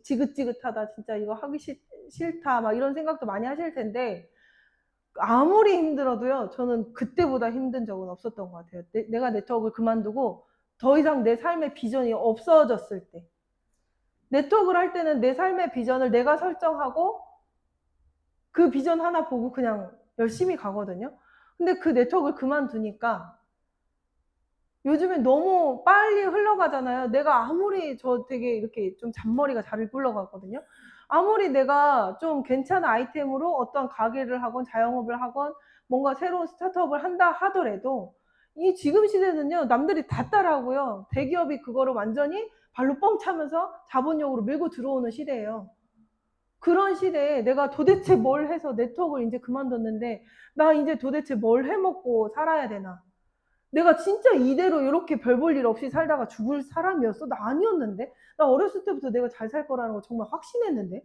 Speaker 1: 지긋지긋하다, 진짜 이거 하기 싫다, 막 이런 생각도 많이 하실 텐데, 아무리 힘들어도요, 저는 그때보다 힘든 적은 없었던 것 같아요. 내가 네트워크를 그만두고 더 이상 내 삶의 비전이 없어졌을 때. 네트워크를 할 때는 내 삶의 비전을 내가 설정하고 그 비전 하나 보고 그냥 열심히 가거든요. 근데 그 네트워크를 그만두니까 요즘엔 너무 빨리 흘러가잖아요. 내가 아무리, 저 되게 이렇게 좀 잔머리가 잘 굴러가거든요. 아무리 내가 좀 괜찮은 아이템으로 어떤 가게를 하건 자영업을 하건 뭔가 새로운 스타트업을 한다 하더라도 이 지금 시대는요, 남들이 다 따라하고요. 대기업이 그거를 완전히 발로 뻥 차면서 자본력으로 밀고 들어오는 시대예요. 그런 시대에 내가 도대체 뭘 해서 네트워크를 이제 그만뒀는데 나 이제 도대체 뭘 해먹고 살아야 되나? 내가 진짜 이대로 이렇게 별 볼 일 없이 살다가 죽을 사람이었어? 나 아니었는데? 나 어렸을 때부터 내가 잘 살 거라는 거 정말 확신했는데?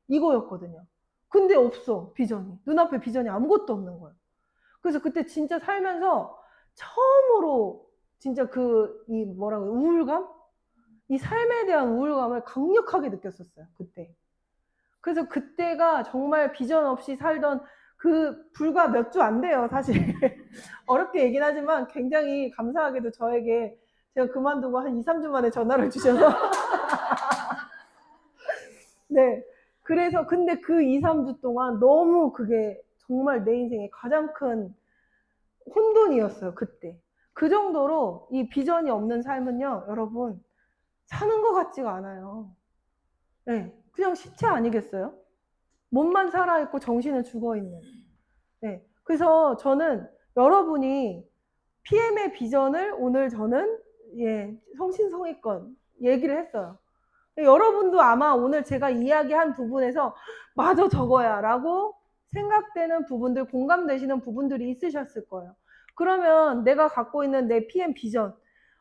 Speaker 1: 이거였거든요. 근데 없어, 비전이. 눈앞에 비전이 아무것도 없는 거예요. 그래서 그때 진짜 살면서 처음으로 진짜 이 뭐라고 해요? 우울감? 이 삶에 대한 우울감을 강력하게 느꼈었어요, 그때. 그래서 그때가 정말 비전 없이 살던 그 불과 몇 주 안 돼요, 사실. 어렵게 얘기는 하지만 굉장히 감사하게도 저에게 제가 그만두고 한 2, 3주 만에 전화를 주셔서 네. 그래서 근데 그 2, 3주 동안 너무 그게 정말 내 인생의 가장 큰 혼돈이었어요, 그때. 그 정도로 이 비전이 없는 삶은요, 여러분, 사는 것 같지가 않아요. 네. 그냥 시체 아니겠어요? 몸만 살아있고 정신은 죽어있는. 네. 그래서 저는 여러분이 PM의 비전을 오늘 저는 성신성의껏 얘기를 했어요. 여러분도 아마 오늘 제가 이야기한 부분에서 맞아, 저거야 라고 생각되는 부분들, 공감되시는 부분들이 있으셨을 거예요. 그러면 내가 갖고 있는 내 PM 비전,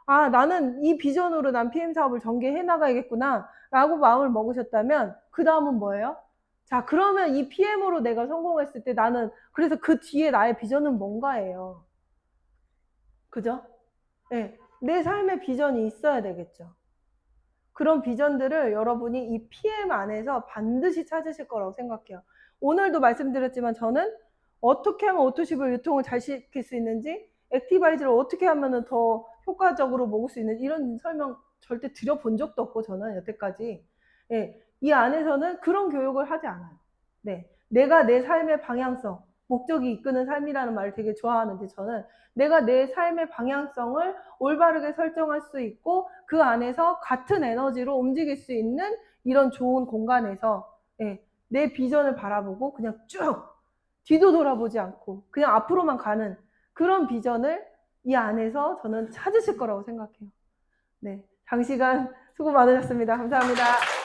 Speaker 1: 아, 나는 이 비전으로 난 PM 사업을 전개해 나가야겠구나 라고 마음을 먹으셨다면 그 다음은 뭐예요? 자, 그러면 이 PM으로 내가 성공했을 때 나는, 그래서 그 뒤에 나의 비전은 뭔가예요. 그죠? 네. 내 삶의 비전이 있어야 되겠죠. 그런 비전들을 여러분이 이 PM 안에서 반드시 찾으실 거라고 생각해요. 오늘도 말씀드렸지만 저는 어떻게 하면 오토십을 유통을 잘 시킬 수 있는지, 액티바이즈를 어떻게 하면 더 효과적으로 먹을 수 있는지 이런 설명 절대 드려본 적도 없고 저는 여태까지. 예, 이 안에서는 그런 교육을 하지 않아요. 네, 내가 내 삶의 방향성, 목적이 이끄는 삶이라는 말을 되게 좋아하는데 저는 내가 내 삶의 방향성을 올바르게 설정할 수 있고 그 안에서 같은 에너지로 움직일 수 있는 이런 좋은 공간에서 예, 내 비전을 바라보고 그냥 쭉 뒤도 돌아보지 않고 그냥 앞으로만 가는 그런 비전을 이 안에서 저는 찾으실 거라고 생각해요. 네, 장시간 수고 많으셨습니다. 감사합니다.